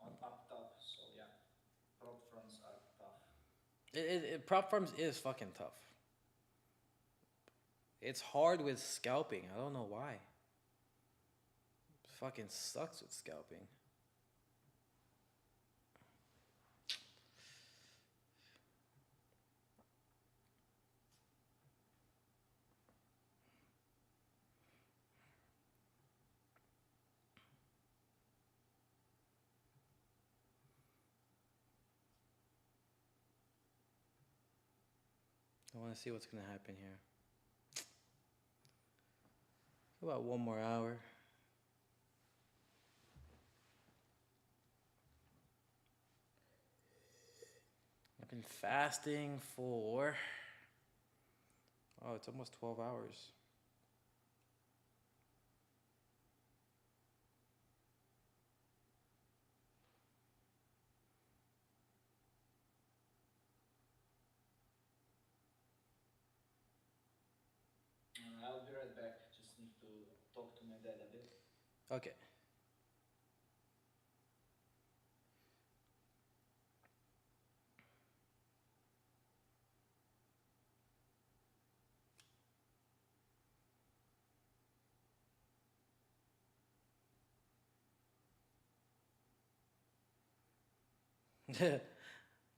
on up top. So yeah, prop firms are tough. Prop firms is fucking tough. It's hard with scalping. I don't know why. It fucking sucks with scalping. I want to see what's gonna happen here. About 1 more hour. I've been fasting for. Oh, it's almost 12 hours. I'll be right back. Just need to talk to my dad a bit. Okay.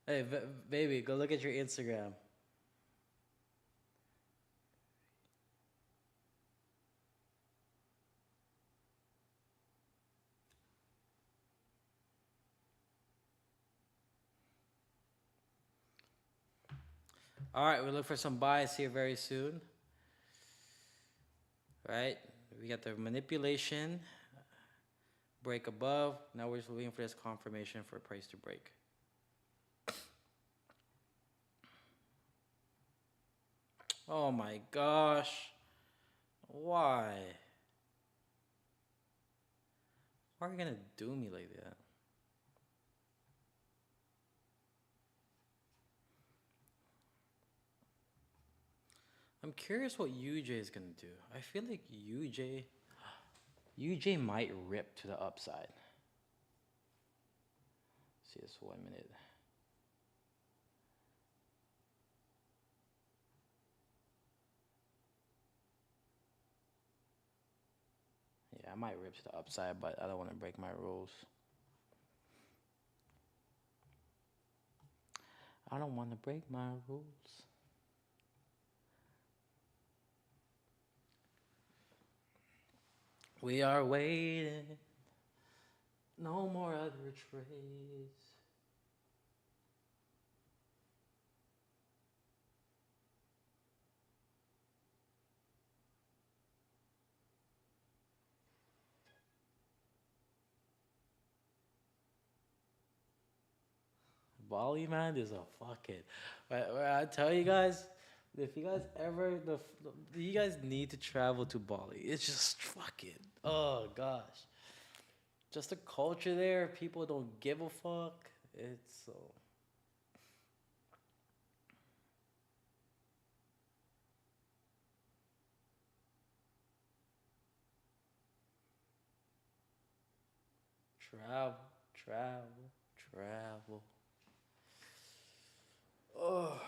Hey, baby, go look at your Instagram. All right, we look for some buys here very soon. Right? We got the manipulation, break above. Now we're just waiting for this confirmation for a price to break. Oh my gosh. Why? Why are you gonna do me like that? I'm curious what UJ is gonna do. I feel like UJ might rip to the upside. See this 1 minute. Yeah, I might rip to the upside, but I don't want to break my rules. I don't want to break my rules. We are waiting. No more other trades. Bali, man, is a fucking. I tell you guys, if you guys ever, you guys need to travel to Bali. It's just fucking. Oh gosh, just the culture there. People don't give a fuck. It's so. Travel, travel, travel. Oh.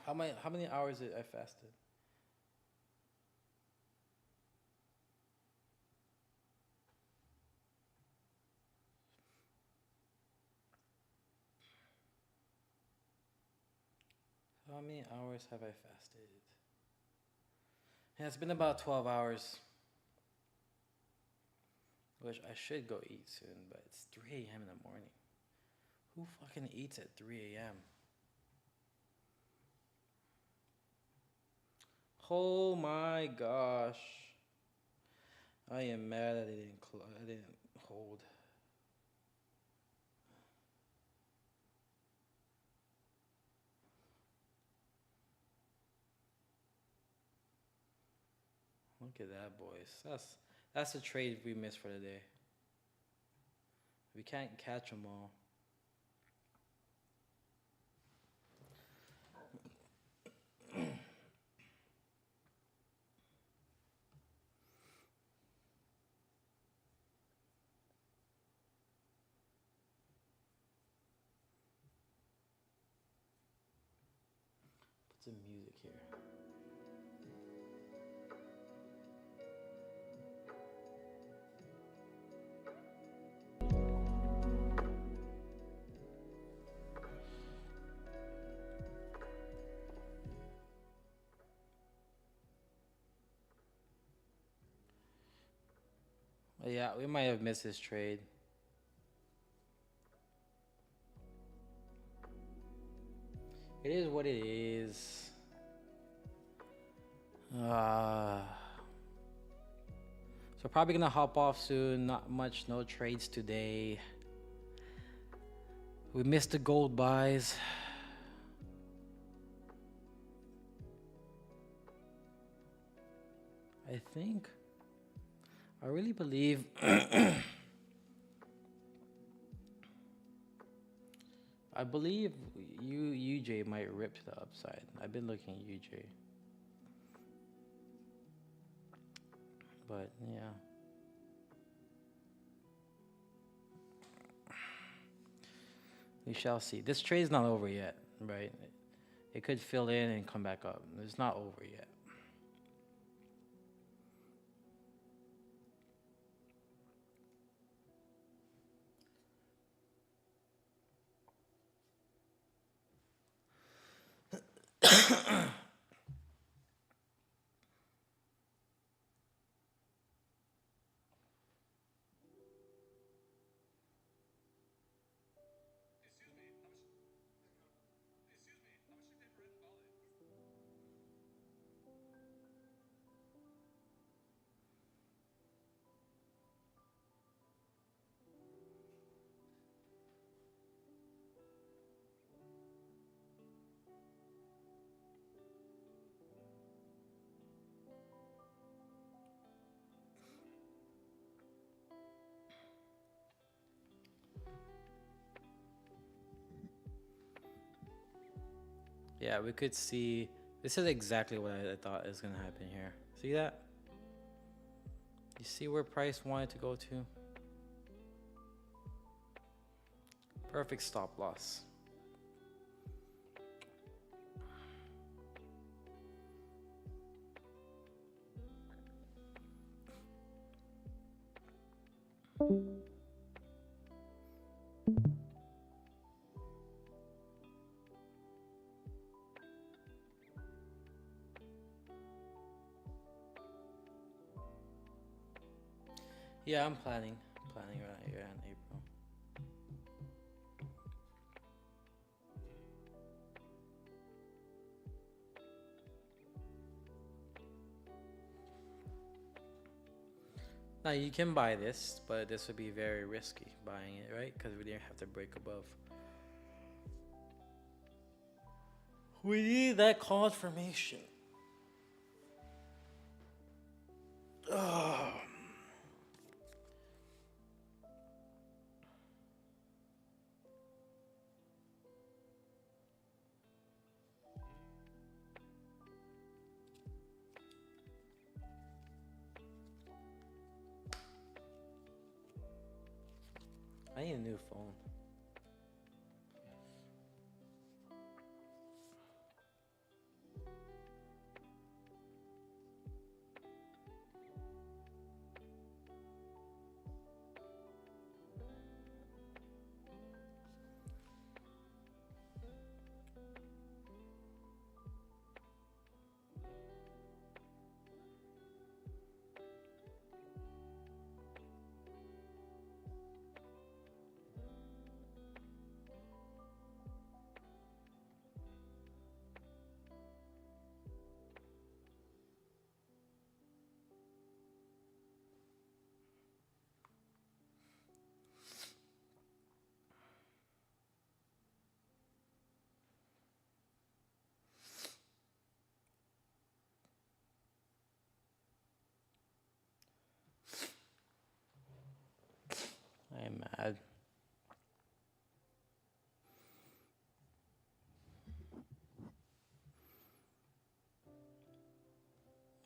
How many hours did I fasted? How many hours have I fasted? Yeah, it's been about 12 hours. Which I should go eat soon, but it's 3 a.m. in the morning. Who fucking eats at 3 a.m.? Oh my gosh. I am mad that I didn't hold. Look at that, boys. That's the trade we missed for the day. We can't catch them all. Put some music here. Yeah, we might have missed this trade. It is what it is. So probably gonna hop off soon. No trades today. We missed the gold buys. I really believe I believe UJ might rip to the upside. I've been looking at UJ. But yeah. We shall see. This trade's not over yet, right? It could fill in and come back up. It's not over yet. Yeah, we could see. This is exactly what I thought is going to happen here. See that? You see where price wanted to go to? Perfect stop loss. Yeah, I'm planning right here in April. Now you can buy this, but this would be very risky buying it, right? Because we didn't have to break above. We need that confirmation. Ugh. I need a new phone.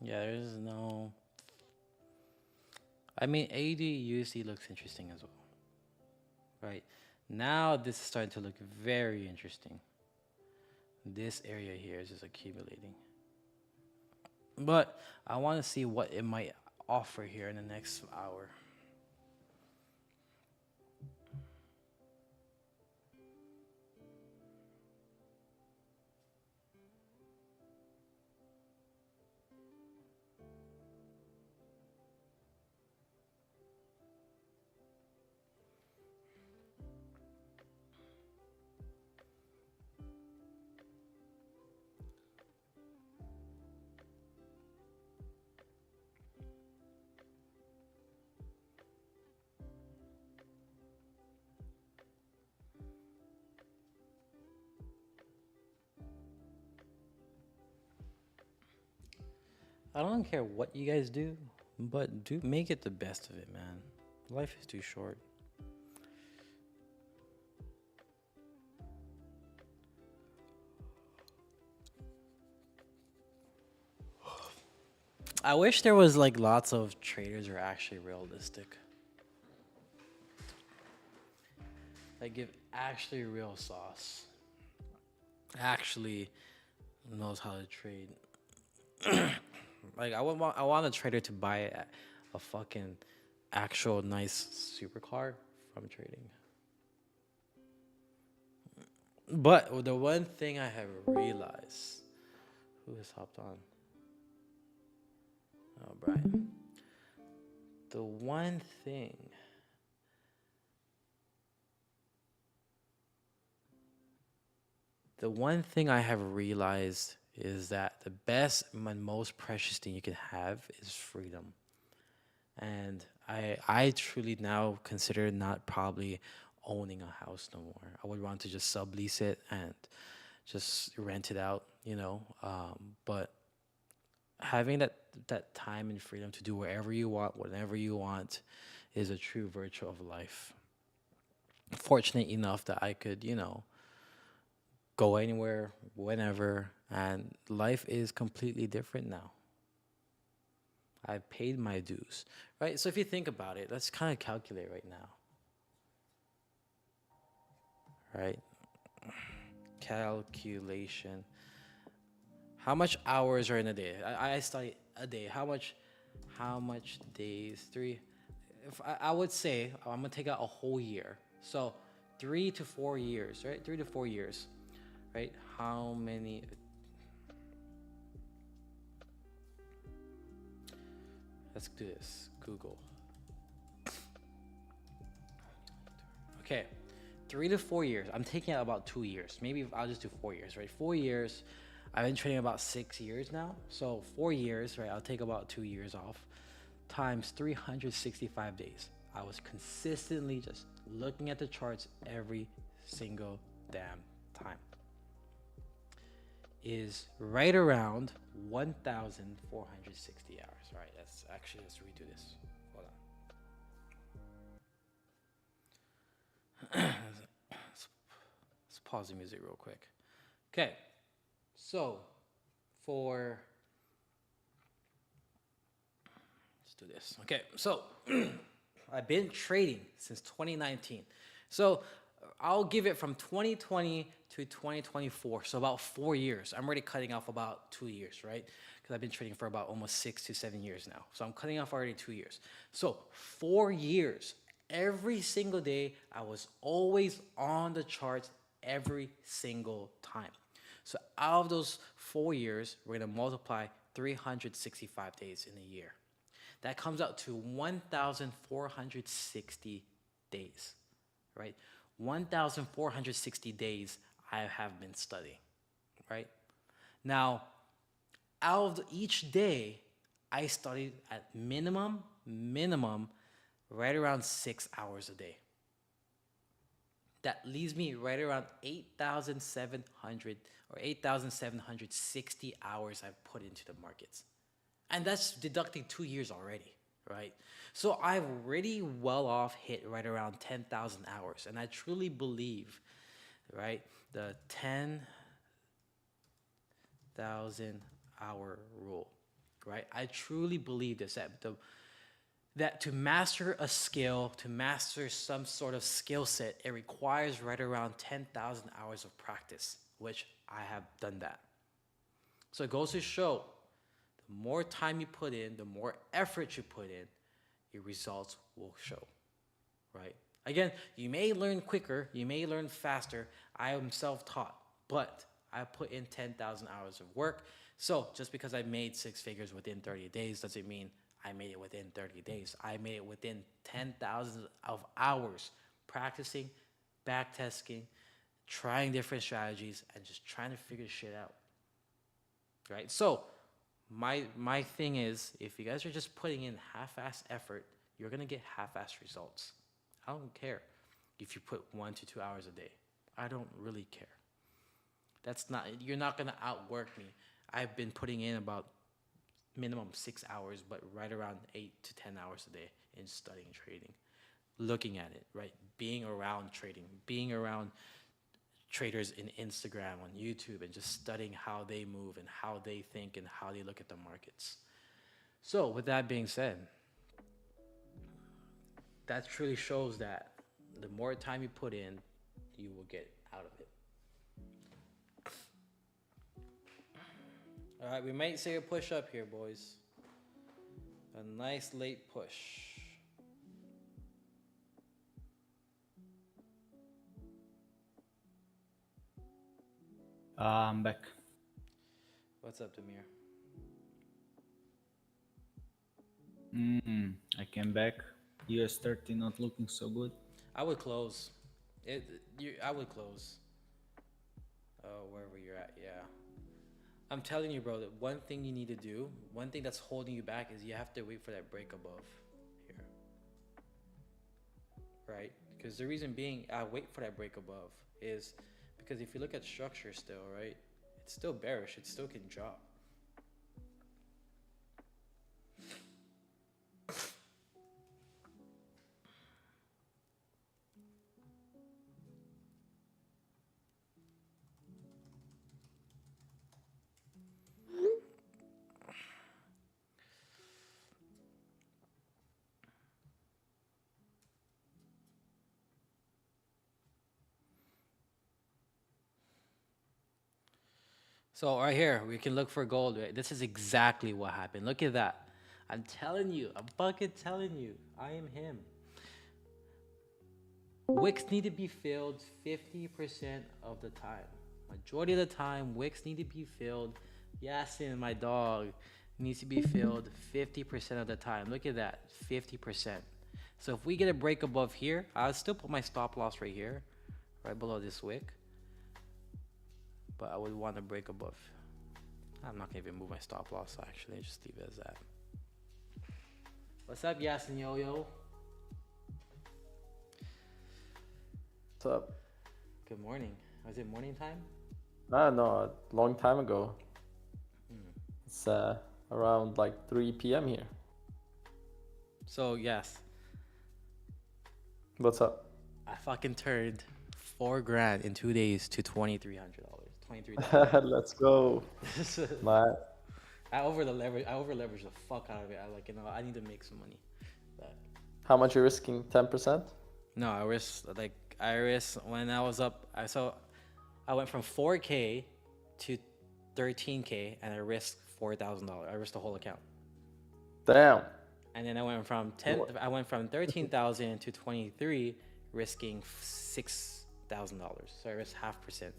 Yeah, there's no. I mean, AUD looks interesting as well, right? Now this is starting to look very interesting. This area here is just accumulating. But I want to see what it might offer here in the next hour. I don't care what you guys do, but do make it the best of it, man. Life is too short. I wish there was like lots of traders who are actually realistic. Like give actually real sauce. Actually knows how to trade. Like I want a trader to buy a fucking actual nice supercar from trading. But the one thing I have realized, who has hopped on? Oh, Brian. The one thing I have realized is that the best and most precious thing you can have is freedom. And I truly now consider not probably owning a house no more. I would want to just sublease it and just rent it out, you know. But having that time and freedom to do wherever you want, whenever you want, is a true virtue of life. Fortunate enough that I could, you know, go anywhere, whenever, and life is completely different now. I paid my dues, right? So if you think about it, let's kind of calculate right now, right? Calculation. How much hours are in a day? I study a day. How much days? Three. If I would say I'm gonna take out a whole year. So 3 to 4 years, right? 3 to 4 years, right? How many? Let's do this. Google. Okay, 3 to 4 years. I'm taking out about 2 years. Maybe I'll just do 4 years, right? 4 years. I've been trading about 6 years now. So 4 years, right? I'll take about 2 years off. Times 365 days. I was consistently just looking at the charts every single damn time. Is right around 1,460 hours. All right, let's redo this. Hold on. Let's pause the music real quick. Okay, so let's do this. Okay, so I've been trading since 2019. So I'll give it from 2020 to 2024. So about 4 years. I'm already cutting off about 2 years, right? Because I've been trading for about almost 6 to 7 years now. So I'm cutting off already 2 years. So 4 years, every single day, I was always on the charts every single time. So out of those 4 years, we're gonna multiply 365 days in a year. That comes out to 1,460 days, right? 1,460 days I have been studying, right? Now, out of each day, I studied at minimum, right around 6 hours a day. That leaves me right around 8,700 or 8,760 hours I've put into the markets. And that's deducting 2 years already, right? So I've already well off hit right around 10,000 hours. And I truly believe, right, the 10,000 hour rule, right? I truly believe this, that to master a skill, to master some sort of skill set, it requires right around 10,000 hours of practice, which I have done that. So it goes to show, the more time you put in, the more effort you put in, your results will show, right? Again, you may learn quicker, you may learn faster. I am self-taught, but I put in 10,000 hours of work. So just because I made 6 figures within 30 days doesn't mean I made it within 30 days. I made it within 10,000 of hours practicing, backtesting, trying different strategies, and just trying to figure shit out. Right? So my thing is, if you guys are just putting in half-ass effort, you're gonna get half-ass results. I don't care if you put 1 to 2 hours a day. I don't really care. You're not gonna outwork me. I've been putting in about minimum 6 hours, but right around 8 to 10 hours a day in studying trading, looking at it, right? Being around trading, being around traders in Instagram, on YouTube, and just studying how they move and how they think and how they look at the markets. So with that being said, that truly shows that the more time you put in, you will get out of it. All right, we might say a push up here, boys. A nice late push. I'm back. What's up, Demir? I came back. US 30 not looking so good. I would close. I would close. Wherever you're at, yeah. I'm telling you, bro, that one thing you need to do, one thing that's holding you back is you have to wait for that break above here. Right? Because the reason being I wait for that break above is because if you look at structure still, right, it's still bearish. It still can drop. So right here, we can look for gold, right? This is exactly what happened. Look at that. I'm telling you, I'm fucking telling you, I am him. Wicks need to be filled 50% of the time. Majority of the time, wicks need to be filled. Yasin, my dog, needs to be filled 50% of the time. Look at that, 50%. So if we get a break above here, I'll still put my stop loss right here, right below this wick. But I would want to break above. I'm not gonna even move my stop loss actually, just leave it as that. What's up, Yasin Yo-Yo? What's up? Good morning. Was it morning time? No, a long time ago. It's around like 3 p.m. here. So yes, What's up? I fucking turned $4,000 in 2 days to $2,300. $23. Let's go. My, I over leveraged the fuck out of it. I need to make some money. But how much you risking? 10%? no, I risked when I was up. I went from 4K to 13K, and I risked $4,000. I risked the whole account. Damn. And then I went from 13,000 to 23, risking $6,000. So I risked 0.5%.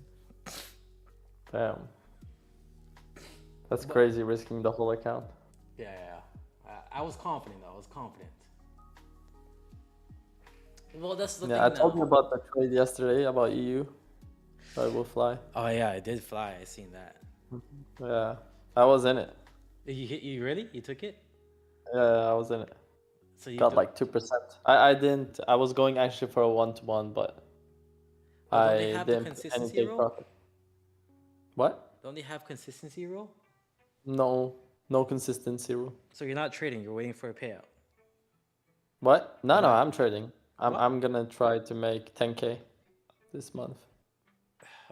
Damn. That's crazy, risking the whole account. Yeah. I was confident though. I was confident. Well, that's the thing. I told you about the trade yesterday about EU. So it will fly. Oh yeah, it did fly. I seen that. Yeah, I was in it. You really? You took it? Yeah, I was in it. So you Got like 2%. I didn't. I was going actually for a 1-to-1, but don't I they have the didn't put consistency any rule? profit. What? Don't they have consistency rule? No consistency rule. So you're not trading. You're waiting for a payout. What? No, What? I'm trading. What? I'm gonna try to make 10K this month.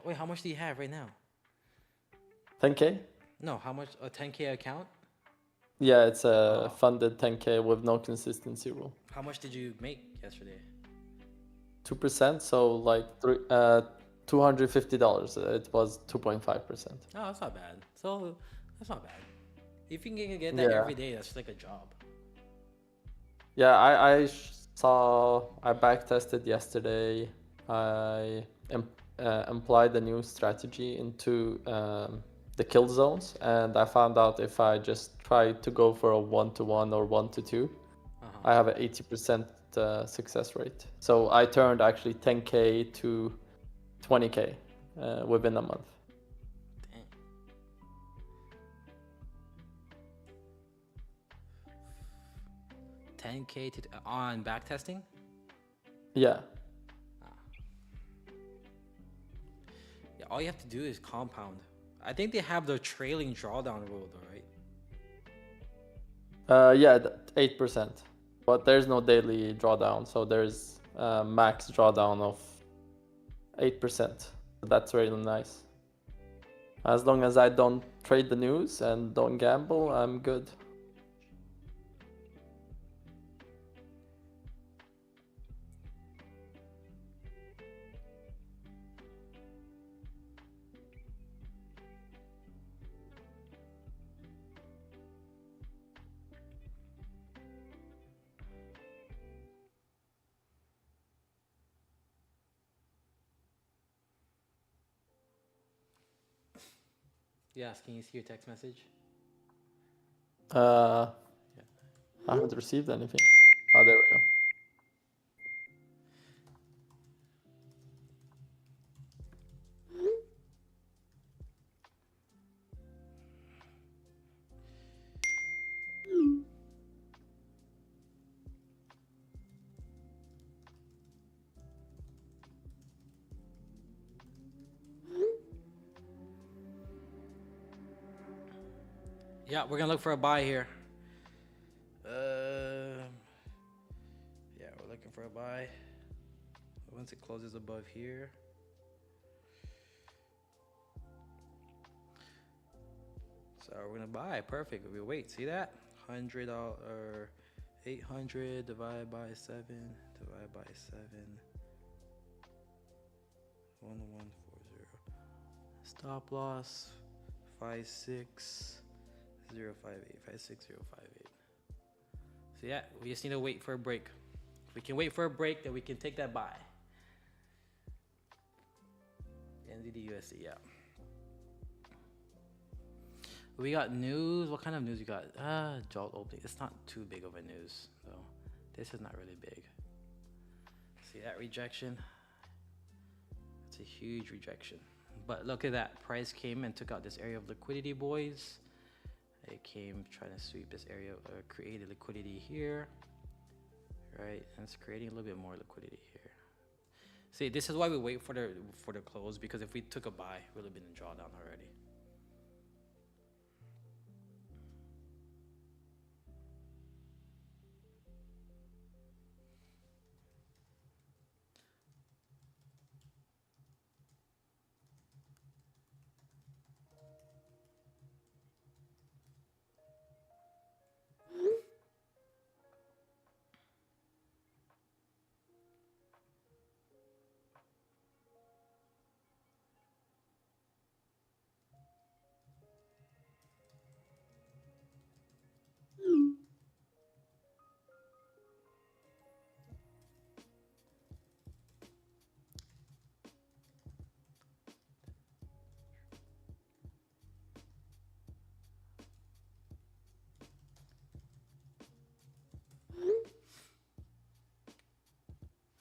Wait, how much do you have right now? 10K? No, how much? A 10K account? Yeah, it's a funded 10K with no consistency rule. How much did you make yesterday? 2%, so like $250. It was 2.5%. Oh, that's not bad. So that's not bad. If you can get that Yeah. every day, that's like a job. Yeah, I back tested yesterday. I applied the new strategy into the kill zones, and I found out if I just try to go for a 1-to-1 or 1-to-2, I have an 80% success rate. So I turned actually 10K to 20K within a month. Dang. $10K on back testing? Yeah. Yeah, all you have to do is compound. I think they have the trailing drawdown rule though, right? Yeah, 8%. But there's no daily drawdown, so there's max drawdown of 8%. That's really nice. As long as I don't trade the news and don't gamble, I'm good. Yes, can you see your text message? I haven't received anything. Oh, there we go. Yeah, we're gonna look for a buy here. Yeah, we're looking for a buy. Once it closes above here. So we're gonna buy. Perfect. We wait. See that? $100 or 800 divided by 7 divided by 7. 1140. Stop loss 56058. 56058. So yeah, we just need to wait for a break. If we can wait for a break, then we can take that buy. NZD USD, yeah. We got news. What kind of news you got? Jolt opening. It's not too big of a news, though. This is not really big. See that rejection? It's a huge rejection. But look at that. Price came and took out this area of liquidity, boys. It came trying to sweep this area, created liquidity here. Right? And it's creating a little bit more liquidity here. See, this is why we wait for the close, because if we took a buy, we would have been in drawdown already.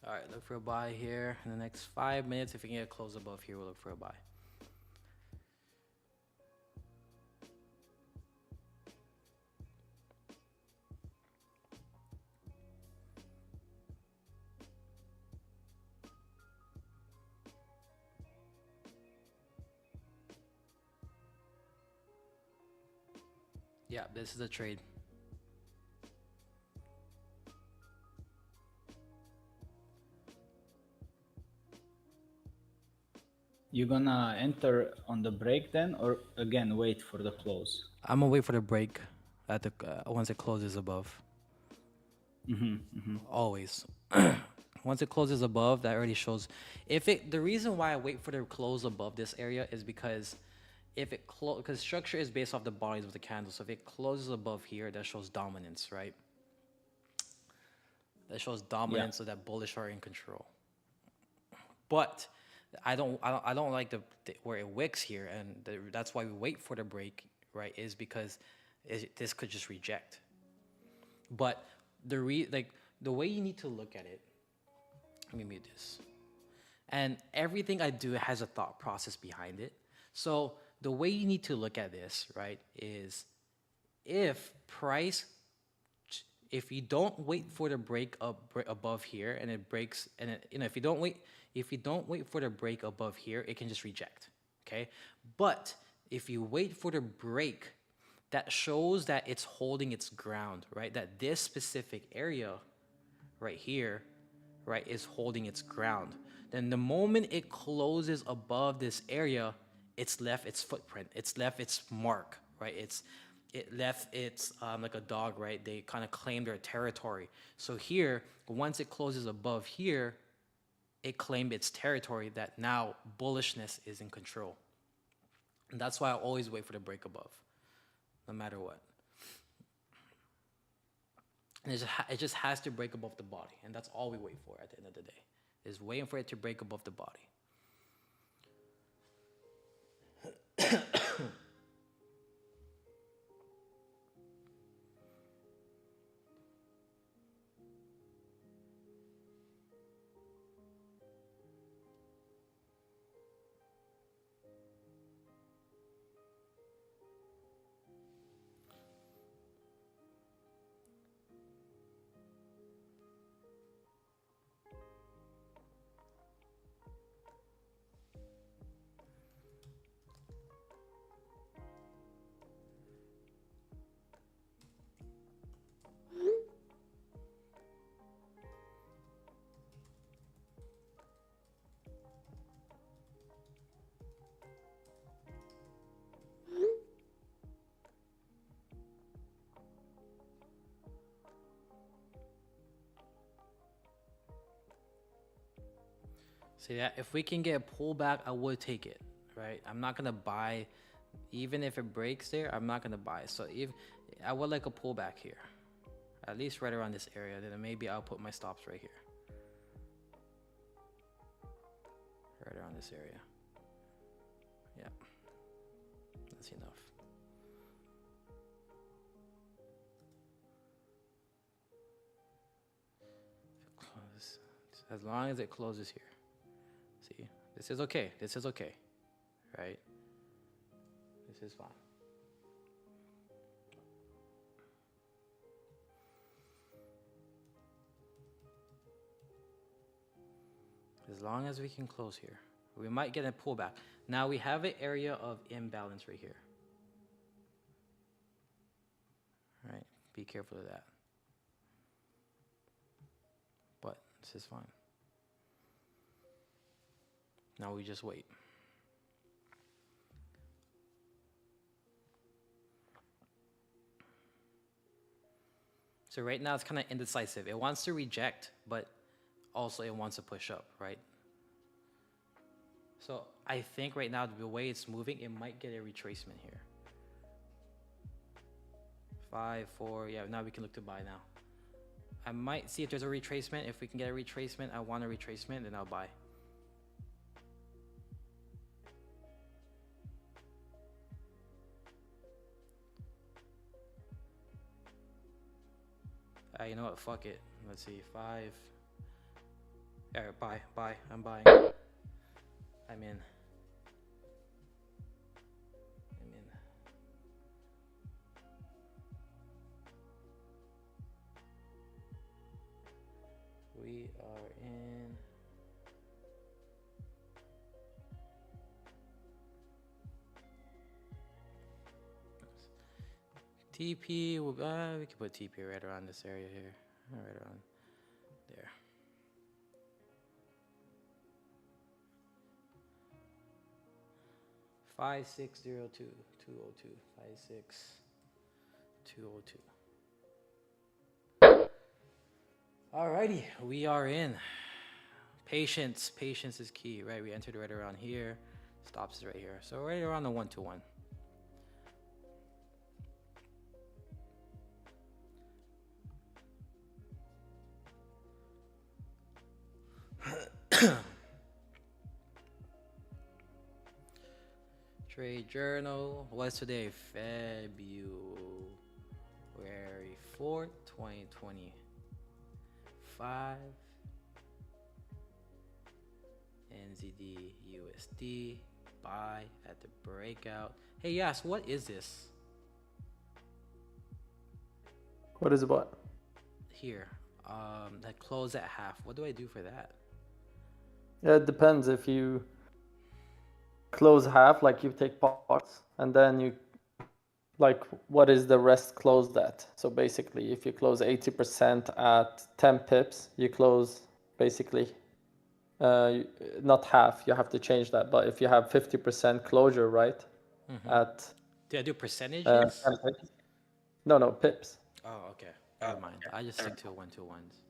All right, look for a buy here in the next 5 minutes. If we can get close above here, we'll look for a buy. Yeah, this is a trade. You gonna enter on the break then, or again wait for the close? I'm gonna wait for the break. at the once it closes above. Always. Once it closes above, that already shows. If it, the reason why I wait for it to close above this area is because if it because structure is based off the bodies of the candle. So if it closes above here, that shows dominance, right? That shows dominance, so that bullish are in control. But I don't like where it wicks here, and that's why we wait for the break, right? Is because this could just reject. But the way you need to look at it. Let me mute this. And everything I do has a thought process behind it. So the way you need to look at this, right, is if you don't wait for the break up above here and it breaks, and it, if you don't wait for the break above here, it can just reject. Okay, but if you wait for the break, that shows that it's holding its ground, right? That this specific area right here, right, is holding its ground. Then the moment it closes above this area, it's left its footprint, it's left its mark, right? It left its like a dog, right? They kind of claim their territory. So here, once it closes above here, it claimed its territory, that now bullishness is in control. And that's why I always wait for the break above, no matter what. And it just has to break above the body, and that's all we wait for at the end of the day, is waiting for it to break above the body. See that? If we can get a pullback, I would take it, right? I'm not gonna buy, even if it breaks there, I'm not gonna buy. So if I would like a pullback here, at least right around this area, then maybe I'll put my stops right here. Right around this area. Yeah, that's enough. As long as it closes here. See, this is okay. This is okay, right? This is fine. As long as we can close here. We might get a pullback. Now we have an area of imbalance right here. All right, be careful of that. But this is fine. Now we just wait. So right now it's kind of indecisive. It wants to reject, but also it wants to push up, right? So I think right now the way it's moving, it might get a retracement here. 5, 4, yeah, now we can look to buy now. I might see if there's a retracement. If we can get a retracement, I want a retracement, then I'll buy. You know what? Fuck it. Let's see. 5. Alright, buy. I'm buying. I'm in. We are in. TP, we can put TP right around this area here. Right around there. $5602 $202 $56 202. Alrighty, we are in. Patience is key, right? We entered right around here. Stops is right here. So right around the 121. Trade journal. What's today? February 4th, 2025. NZD USD. Buy at the breakout. Hey, Yas, what is this? What is what? Here. That close at half. What do I do for that? Yeah, it depends. If you close half, like you take parts, and then you, like, what is the rest closed at? So basically, if you close 80% at 10 pips, you close basically, not half, you have to change that. But if you have 50% closure, right, at Do I do percentages? 10 pips? No, pips. Oh, okay. Never mind. I just stick to 1-to-1s.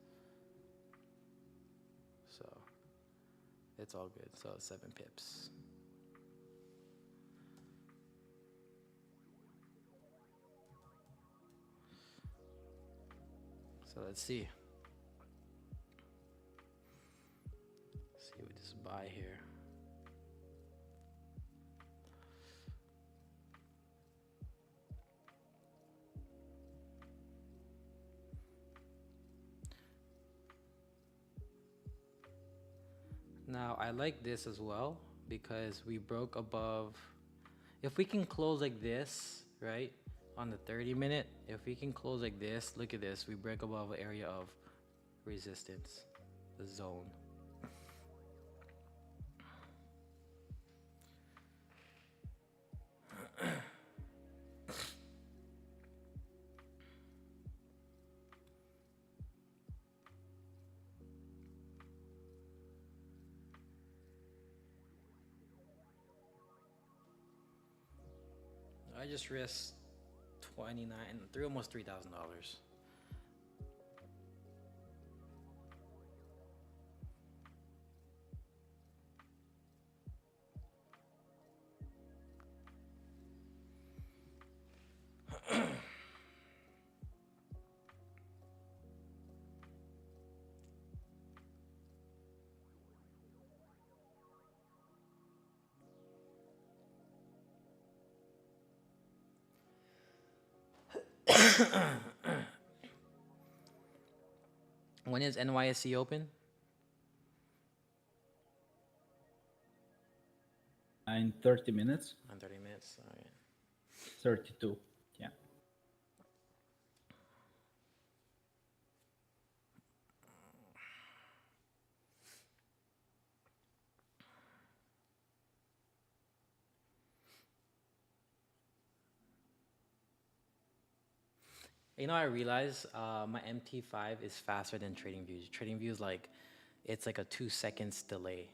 So it's all good. So 7 pips. So let's see. See what this buy here. Now I like this as well because we broke above. If we can close like this, right, on the 30-minute, if we can close like this, look at this, we break above an area of resistance, the zone. I just risked 29, almost $3,000. When is NYSE open? In 30 minutes. On 30 minutes. All right. 32. Yeah. You know, I realize my MT5 is faster than TradingView. TradingView is like, it's like a 2 seconds delay.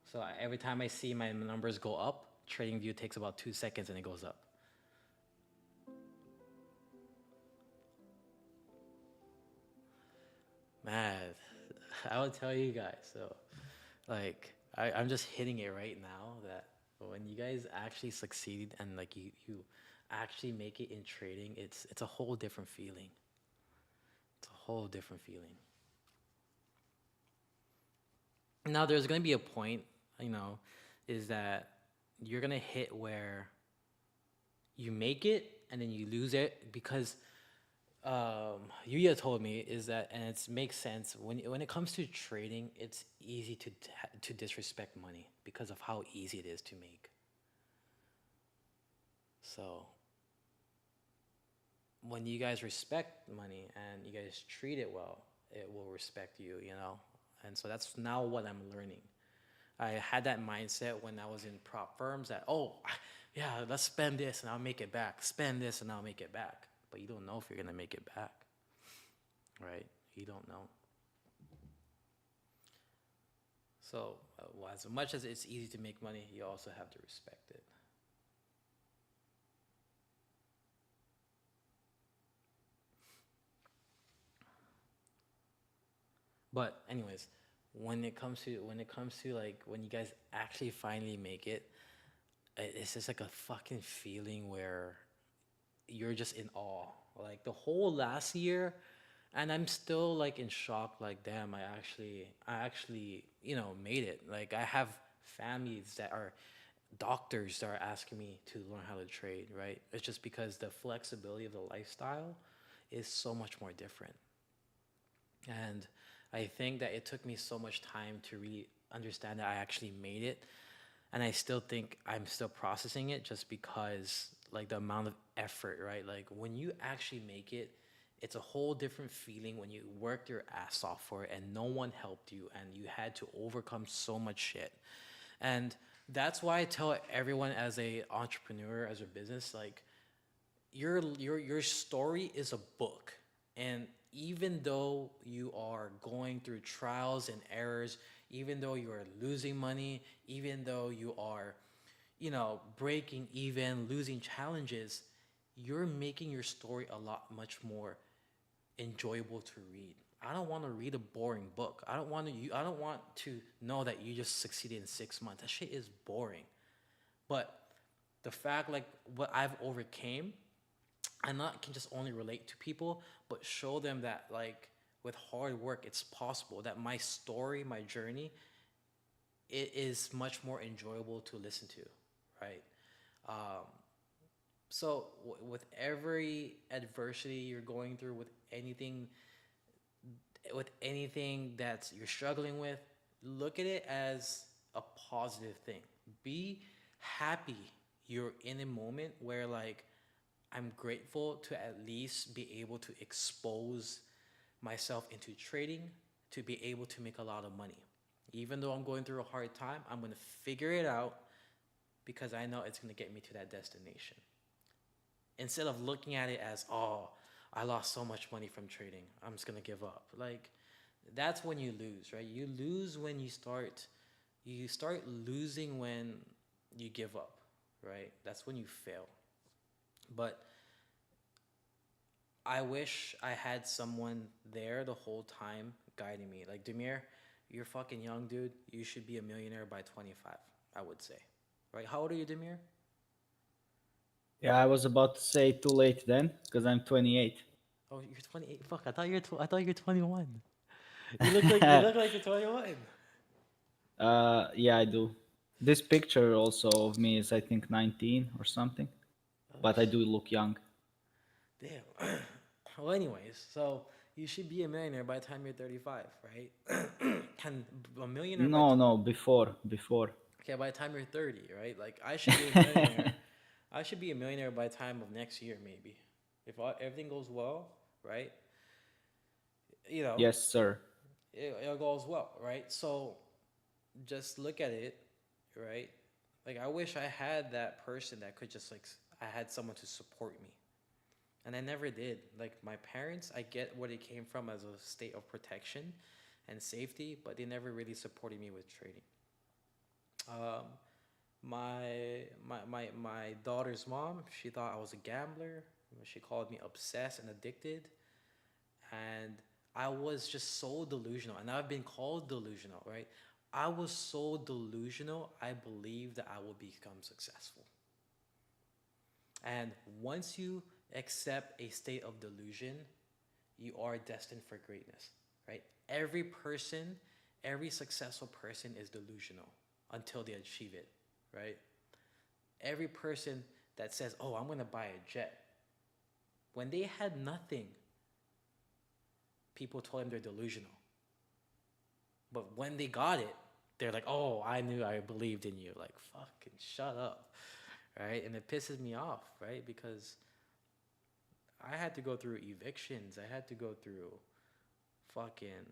So every time I see my numbers go up, TradingView takes about 2 seconds and it goes up. Man, I will tell you guys. So, like, I'm just hitting it right now that when you guys actually succeed and like you actually make it in trading, it's a whole different feeling. It's a whole different feeling. Now there's gonna be a point, you know, is that you're gonna hit where you make it and then you lose it because Yuya told me is that, and it makes sense when it comes to trading, it's easy to disrespect money because of how easy it is to make. So when you guys respect money and you guys treat it well, it will respect you, you know? And so that's now what I'm learning. I had that mindset when I was in prop firms that, oh, yeah, let's spend this and I'll make it back. Spend this and I'll make it back. But you don't know if you're going to make it back, right? You don't know. So as much as it's easy to make money, you also have to respect it. But anyways, when it comes to like when you guys actually finally make it, it's just like a fucking feeling where you're just in awe. Like the whole last year, and I'm still like in shock. Like, damn, I actually, made it. Like, I have families that are doctors that are asking me to learn how to trade. Right? It's just because the flexibility of the lifestyle is so much more different. And I think that it took me so much time to really understand that I actually made it. And I still think I'm still processing it just because, like, the amount of effort, right? Like, when you actually make it, it's a whole different feeling when you worked your ass off for it and no one helped you and you had to overcome so much shit. And that's why I tell everyone as a entrepreneur, as a business, like, your story is a book, and even though you are going through trials and errors, even though you are losing money, even though you are, breaking even, losing challenges, you're making your story a lot much more enjoyable to read. I don't want to read a boring book. I don't want to know that you just succeeded in 6 months. That shit is boring. But the fact, like, what I've overcame, and not can just only relate to people, but show them that, like, with hard work it's possible, that my story, my journey, it is much more enjoyable to listen to, right? um, so with every adversity you're going through, with anything that you're struggling with, look at it as a positive thing. Be happy you're in a moment where, like, I'm grateful to at least be able to expose myself into trading, to be able to make a lot of money. Even though I'm going through a hard time, I'm going to figure it out because I know it's going to get me to that destination. Instead of looking at it as, oh, I lost so much money from trading, I'm just going to give up. Like, that's when you lose, right? You lose when you start losing when you give up, right? That's when you fail. But I wish I had someone there the whole time guiding me. Like, Demir, you're fucking young, dude. You should be a millionaire by 25, I would say. Right? How old are you, Demir? Yeah, I was about to say too late then, because I'm 28. Oh, you're 28. Fuck, I thought you're 21. You look like you're 21. Yeah, I do. This picture also of me is, I think, 19 or something, Oh, but I do look young. damn. Well, anyways, so you should be a millionaire by the time you're 35, right? And a millionaire by No, no, before. okay, by the time you're 30, right? Like, I should be a millionaire. I should be a millionaire by the time of next year, maybe, if everything goes well, right? You know, Yes, sir. it goes well, right? So just look at it, right? Like, I wish I had that person that could just, like, I had someone to support me, and I never did. Like, my parents, I get where they came from as a state of protection and safety, but they never really supported me with trading. Um, my daughter's mom, she thought I was a gambler. She called me obsessed and addicted, and I was just so delusional. And I've been called delusional, right? I was so delusional, I believed that I would become successful. And once you accept a state of delusion, you are destined for greatness, right? Every person, every successful person is delusional until they achieve it, right? Every person that says, "Oh, I'm going to buy a jet," when they had nothing, people told them they're delusional. But when they got it, they're like, "Oh, I knew, I believed in you." Like, fucking shut up, right? And it pisses me off, right? Because I had to go through evictions. I had to go through fucking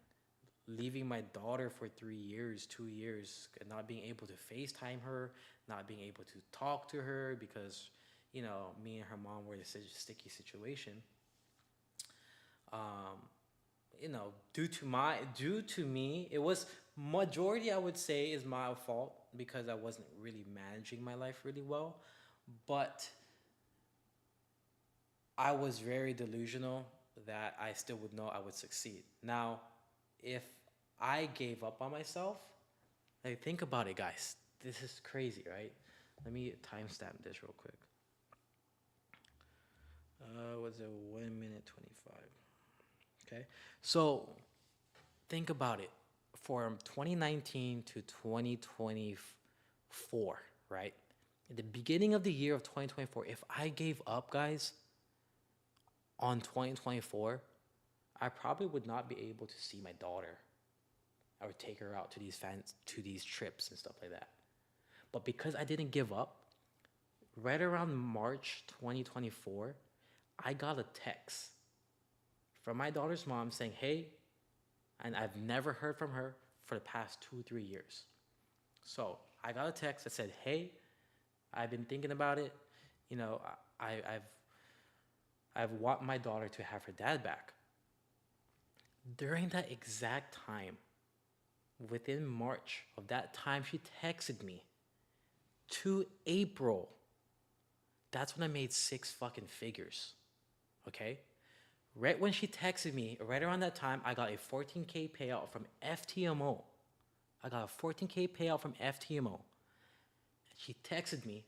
leaving my daughter for 3 years, 2 years, and not being able to FaceTime her, not being able to talk to her because, me and her mom were in a sticky situation. Um, due to me, it was majority, I would say, is my fault because I wasn't really managing my life really well. But I was very delusional that I still would know I would succeed. Now, if I gave up on myself. Like, think about it, guys. This is crazy, right? Let me timestamp this real quick. Was it 1 minute 25? Okay, so think about it. From 2019 to 2024, right? At the beginning of the year of 2024, if I gave up, guys, on 2024, I probably would not be able to see my daughter. I would take her out to these trips and stuff like that. But because I didn't give up, right around March 2024, I got a text from my daughter's mom saying, hey, and I've never heard from her for the past 2-3 years. So I got a text that said, hey, I've been thinking about it. You know, I've want my daughter to have her dad back. During that exact time, within March of that time, she texted me to April. That's when I made 6 fucking figures. Okay? Right when she texted me, right around that time, I got a 14K payout from FTMO. I got a 14K payout from FTMO. She texted me,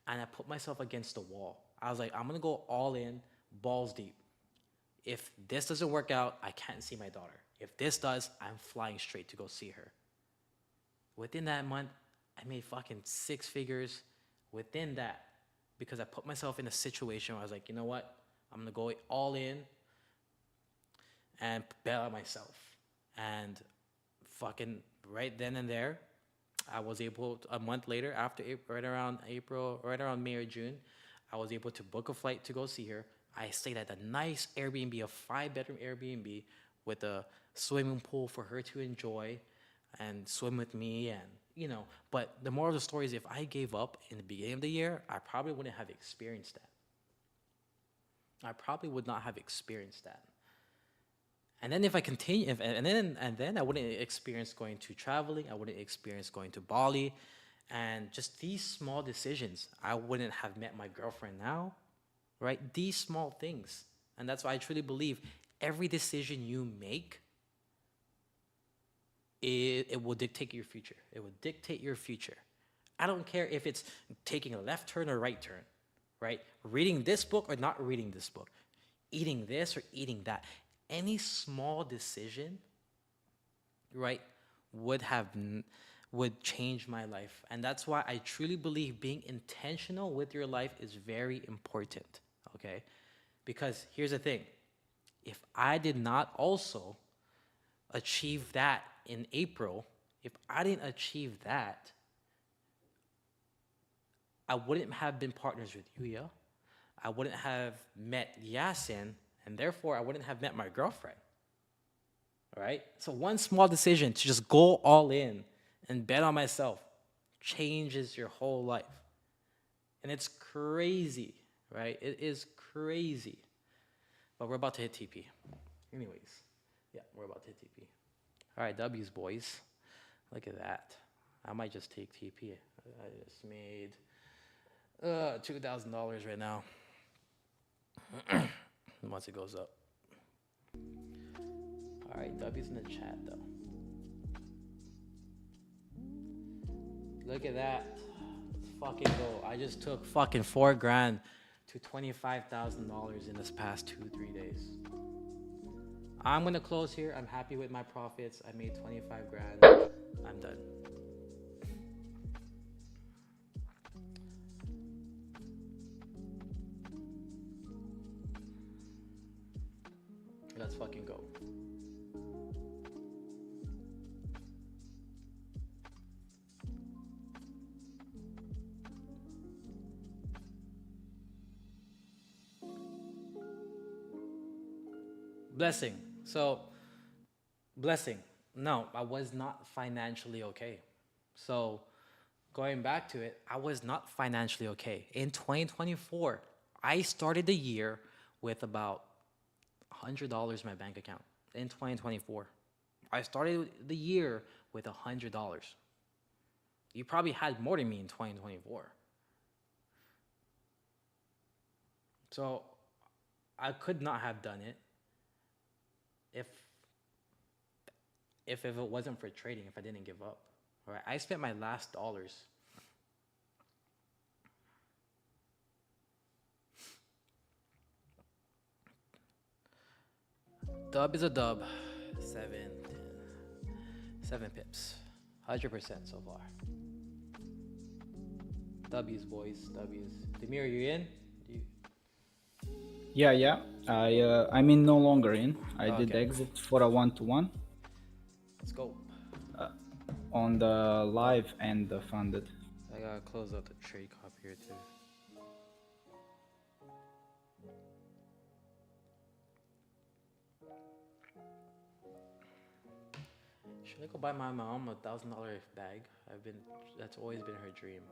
and I put myself against the wall. I was like, I'm gonna go all in, balls deep. If this doesn't work out, I can't see my daughter. If this does, I'm flying straight to go see her. Within that month, I made fucking 6 figures within that because I put myself in a situation where I was like, you know what? I'm gonna go all in and bail out myself. And fucking right then and there, I was able to, a month later, after right around April, right around May or June, I was able to book a flight to go see her. I stayed at a nice Airbnb, a 5-bedroom Airbnb with a swimming pool for her to enjoy and swim with me, and you know. But the moral of the story is, if I gave up in the beginning of the year, I probably wouldn't have experienced that. I probably would not have experienced that. And then if I continue, and then I wouldn't experience going to traveling. I wouldn't experience going to Bali, and just these small decisions. I wouldn't have met my girlfriend now, right? These small things, and that's why I truly believe every decision you make, it will dictate your future. It will dictate your future. I don't care if it's taking a left turn or right turn, right? Reading this book or not reading this book, eating this or eating that. Any small decision, right, would change my life. And that's why I truly believe being intentional with your life is very important, okay? Because here's the thing. If I did not also achieve that in April, if I didn't achieve that, I wouldn't have been partners with Yuya. I wouldn't have met Yasin, and therefore I wouldn't have met my girlfriend. All right? So one small decision to just go all in and bet on myself changes your whole life. And it's crazy, right? It is crazy. But we're about to hit TP. Anyways, yeah, we're about to hit TP. All right, W's, boys. Look at that. I might just take TP. I just made $2,000 right now. Once it goes up. All right, W's in the chat, though. Look at that. Let's fucking go. I just took fucking $4,000 to $25,000 in this past 2-3 days. I'm gonna close here. I'm happy with my profits. I made $25,000. I'm done. Let's fucking go. Blessing. So, blessing. No, I was not financially okay. So, going back to it, I was not financially okay. In 2024, I started the year with about $100 in my bank account. In 2024, I started the year with $100. You probably had more than me in 2024. So, I could not have done it if if it wasn't for trading, if I didn't give up. Right? I spent my last dollars. Dub is a dub. 7 pips. 100% so far. W's, boys. W's. Demir, you in? Yeah. I'm in no longer in. I did Okay. exit for a 1-to-1 Let's go. on the live and the funded. I gotta close out the trade copy here too. Should I go buy my mom a $1,000 bag? That's always been her dream.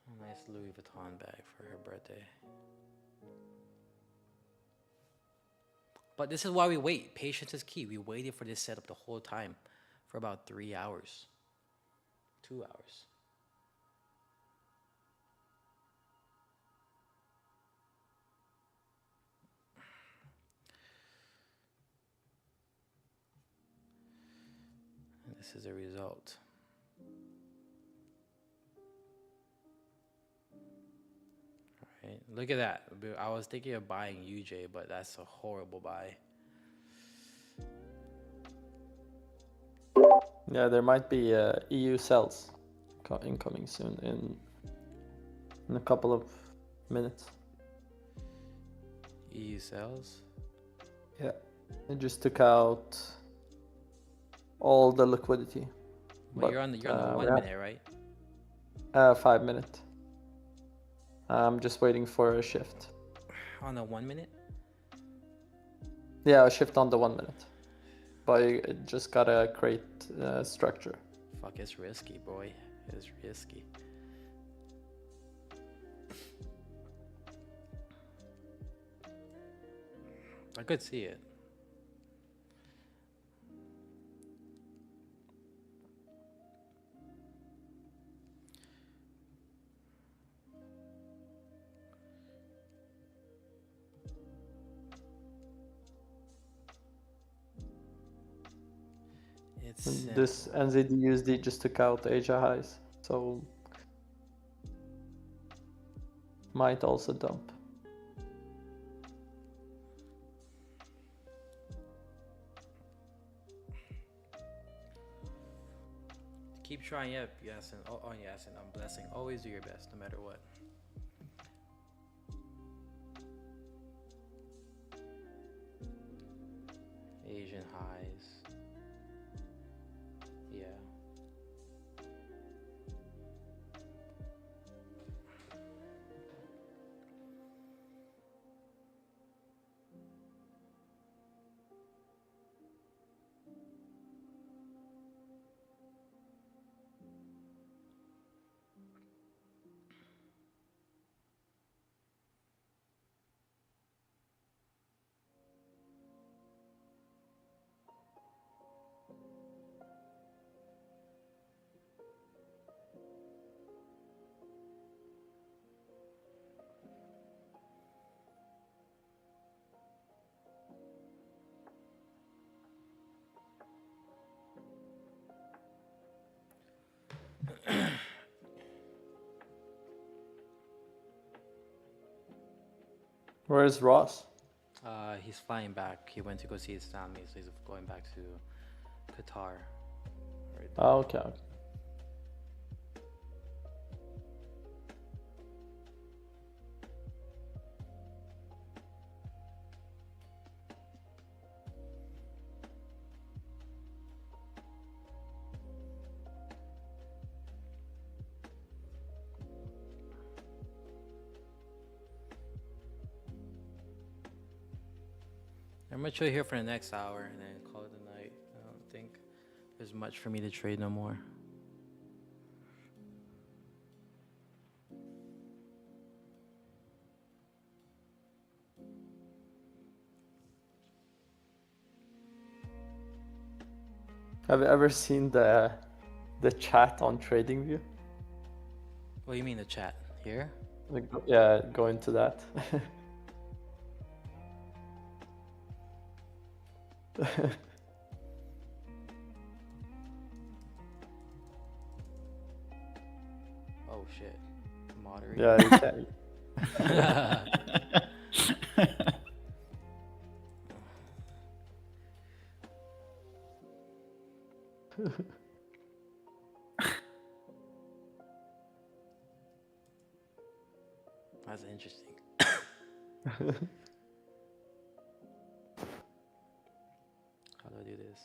A nice Louis Vuitton bag for her birthday. But this is why we wait. Patience is key. We waited for this setup the whole time for about 3 hours. 2 hours. And this is the result. Right. Look at that. I was thinking of buying UJ, but that's a horrible buy. Yeah, there might be EU cells incoming soon in a couple of minutes. EU sells. Yeah, it just took out all the liquidity. But you're on the 1 minute, right? 5 minute. I'm just waiting for a shift. On the 1 minute? Yeah, a shift on the 1 minute. But you just gotta create structure. Fuck, it's risky, boy. It's risky. I could see it. This NZDUSD just took out Asia highs, so might also dump. Keep trying, Yasin. Yasin, I'm blessing. Always do your best, no matter what. Asian highs. Yeah. Where's Ross? He's flying back. He went to go see his family, so he's going back to Qatar. Right. Oh, okay. I'm gonna chill here for the next hour and then call it a night. I don't think there's much for me to trade no more. Have you ever seen the chat on TradingView? What do you mean the chat here? Like, yeah, go into that. Oh shit. Moderate. Yeah, you can. That's interesting. How do I do this?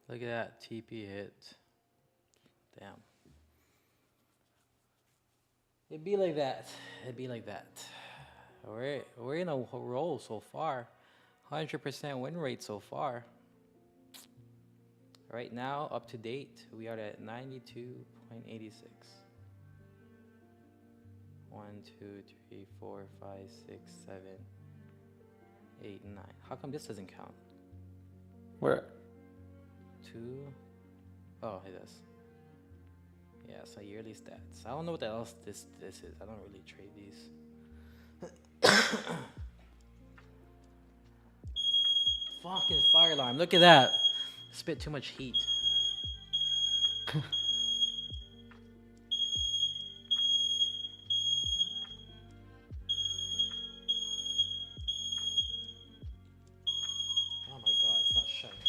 Look at that TP hit. Damn. It'd be like that. It'd be like that. We're in a roll so far. 100% win rate so far. Right now, up to date, we are at 92.86. 1, 2, 3, 4, 5, 6, 7, 8, 9. How come this doesn't count? Where? 2. Oh, it does. Yeah, so yearly stats. I don't know what else this is. I don't really trade these. Fucking fire alarm. Look at that. Spit too much heat. Oh my god, it's not shutting up.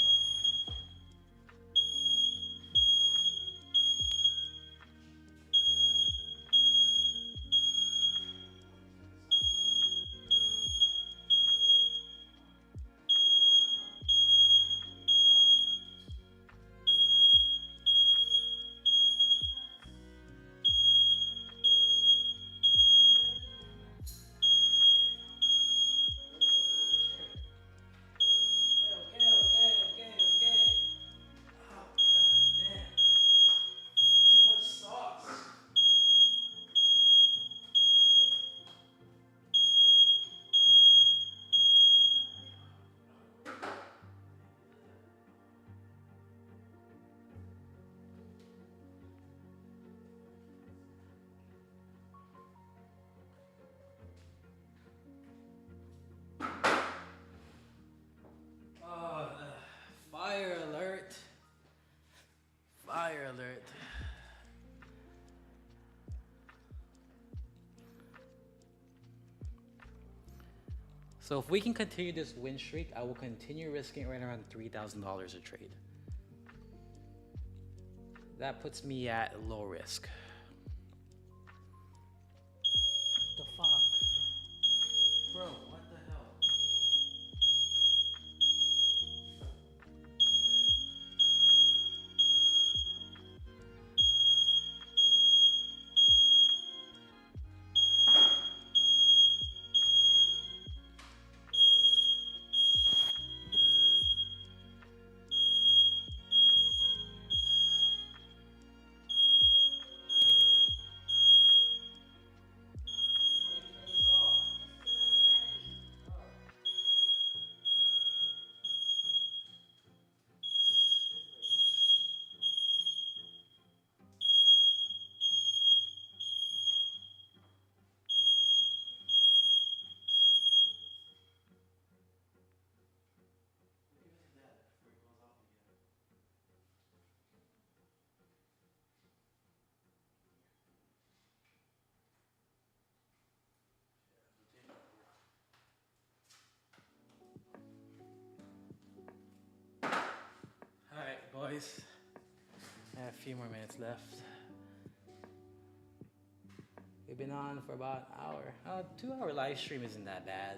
Fire alert. Fire alert. So if we can continue this win streak, I will continue risking right around $3,000 a trade. That puts me at low risk. What the fuck? Bro, what the hell? Alright, boys. I have a few more minutes left. We've been on for about an hour. 2-hour live stream isn't that bad.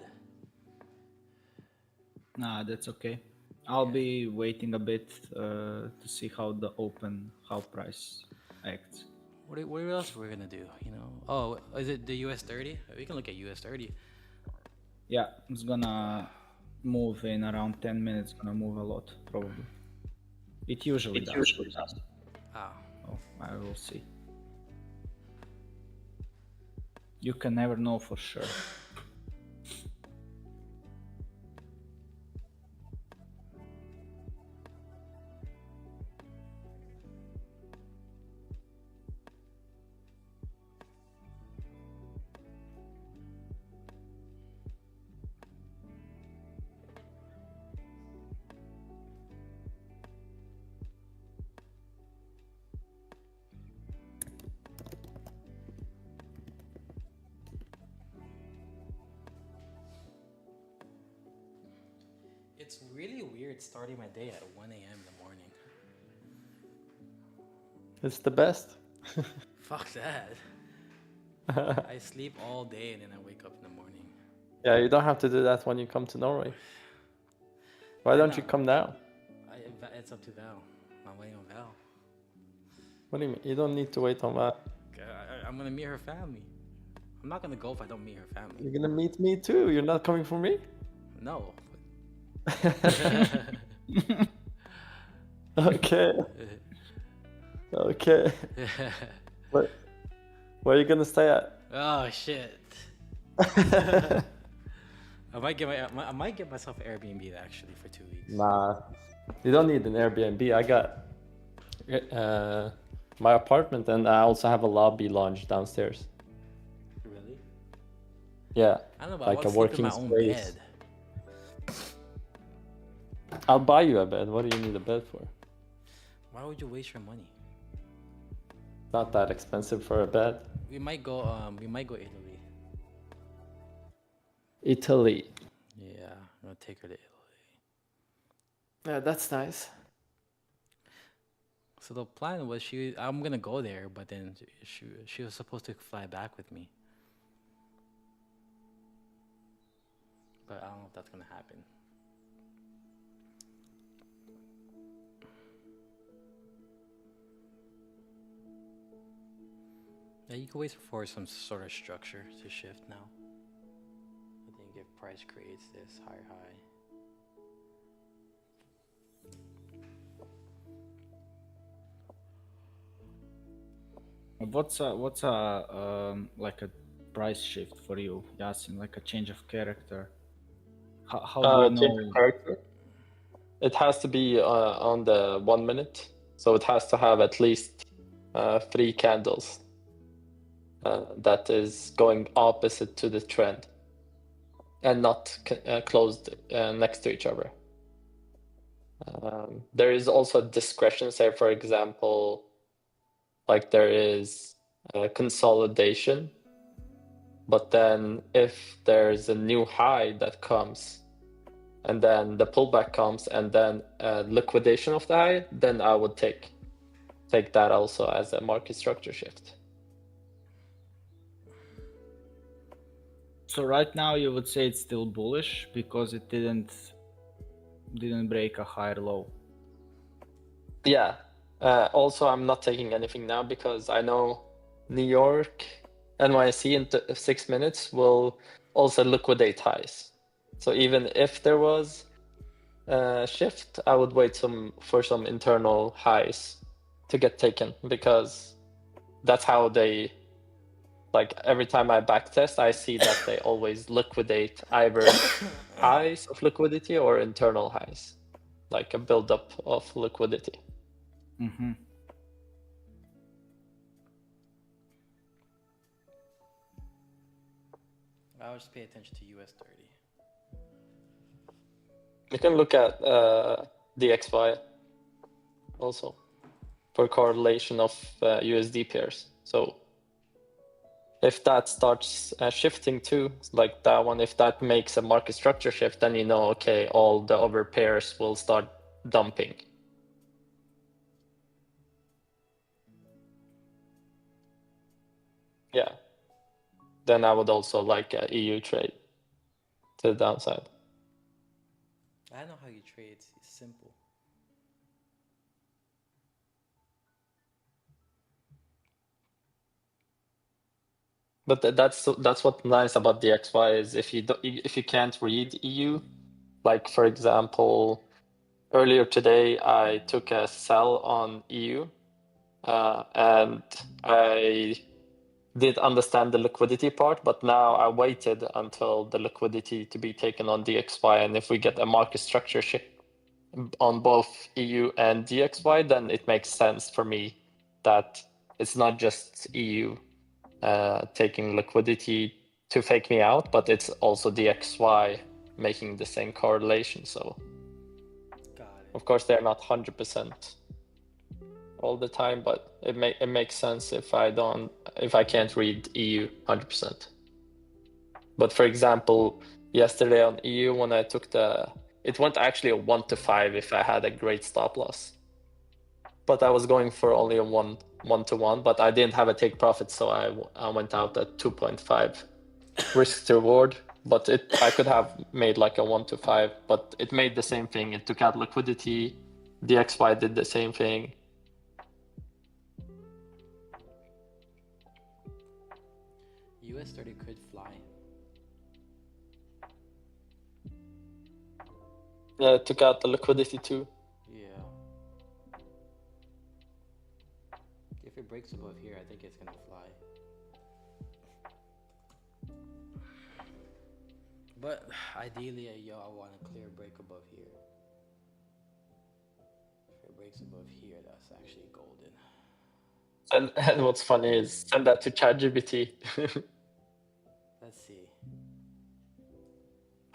Nah, that's okay. I'll be waiting a bit to see how the how price acts. What else we're gonna do? You know? Oh, is it the US 30? We can look at US 30. Yeah, it's gonna move in around 10 minutes. Gonna move a lot, probably. It usually does. Ah. Oh, I will see. You can never know for sure. It's really weird starting my day at 1 a.m. in the morning. It's the best. Fuck that. I sleep all day and then I wake up in the morning. Yeah, you don't have to do that when you come to Norway. Why don't you know. come now? It's up to Val. I'm waiting on Val. What do you mean? You don't need to wait on that. I'm gonna meet her family. I'm not gonna go if I don't meet her family. You're gonna meet me too. You're not coming for me? No. Okay. Okay. Where are you gonna stay at? Oh shit. I might get myself an Airbnb actually for 2 weeks. Nah, you don't need an Airbnb. I got my apartment, and I also have a lobby lounge downstairs. Really? Yeah, I don't know, but like I a want to sleep in working my own space. bed. I'll buy you a bed. What do you need a bed for? Why would you waste your money? Not that expensive for a bed. We might go Italy. Italy. Yeah, I'm gonna take her to Italy. Yeah, that's nice. So the plan was I'm gonna go there, but then she was supposed to fly back with me. But I don't know if that's gonna happen. Yeah, you can wait for some sort of structure to shift now. I think if price creates this high. What's a like a price shift for you, Yasin? Like a change of character? How do you Change know? of character. It has to be on the 1 minute, so it has to have at least 3 candles. That is going opposite to the trend, and not closed next to each other. There is also discretion. Say, for example, like there is consolidation, but then if there's a new high that comes, and then the pullback comes, and then liquidation of the high, then I would take that also as a market structure shift. So right now you would say it's still bullish because it didn't break a higher low. Yeah. Also, I'm not taking anything now because I know New York, NYSE in 6 minutes will also liquidate highs. So even if there was a shift, I would wait for some internal highs to get taken, because that's how they, like every time I backtest, I see that they always liquidate either highs of liquidity or internal highs, like a buildup of liquidity. Mm-hmm. I would just pay attention to US 30. You can look at DXY also for correlation of USD pairs. So if that starts shifting too, like that one, if that makes a market structure shift, then you know, okay, all the other pairs will start dumping. Yeah. Then I would also like a EU trade to the downside. I know how you trade. It's simple. But that's what's nice about the XY is if you can't read EU, like for example, earlier today I took a sell on EU, and I did understand the liquidity part, but now I waited until the liquidity to be taken on DXY, and if we get a market structure shift on both EU and DXY, then it makes sense for me that it's not just EU taking liquidity to fake me out, but it's also DXY making the same correlation. So Got it. of course they're not 100% all the time, but it makes sense if I can't read EU 100%. But for example, yesterday on EU, when I took the It went actually a 1 to 5 if I had a great stop loss. But I was going for only a 1 to 1, but I didn't have a take profit, so I went out at 2.5 risk to reward. But I could have made like a 1 to 5, but it made the same thing. It took out liquidity. DXY did the same thing. US30 could fly. Yeah, it took out the liquidity too. Yeah. If it breaks above here, I think it's gonna fly. But ideally, I want a clear break above here. If it breaks above here, that's actually golden. And what's funny is send that to ChatGPT. Let's see.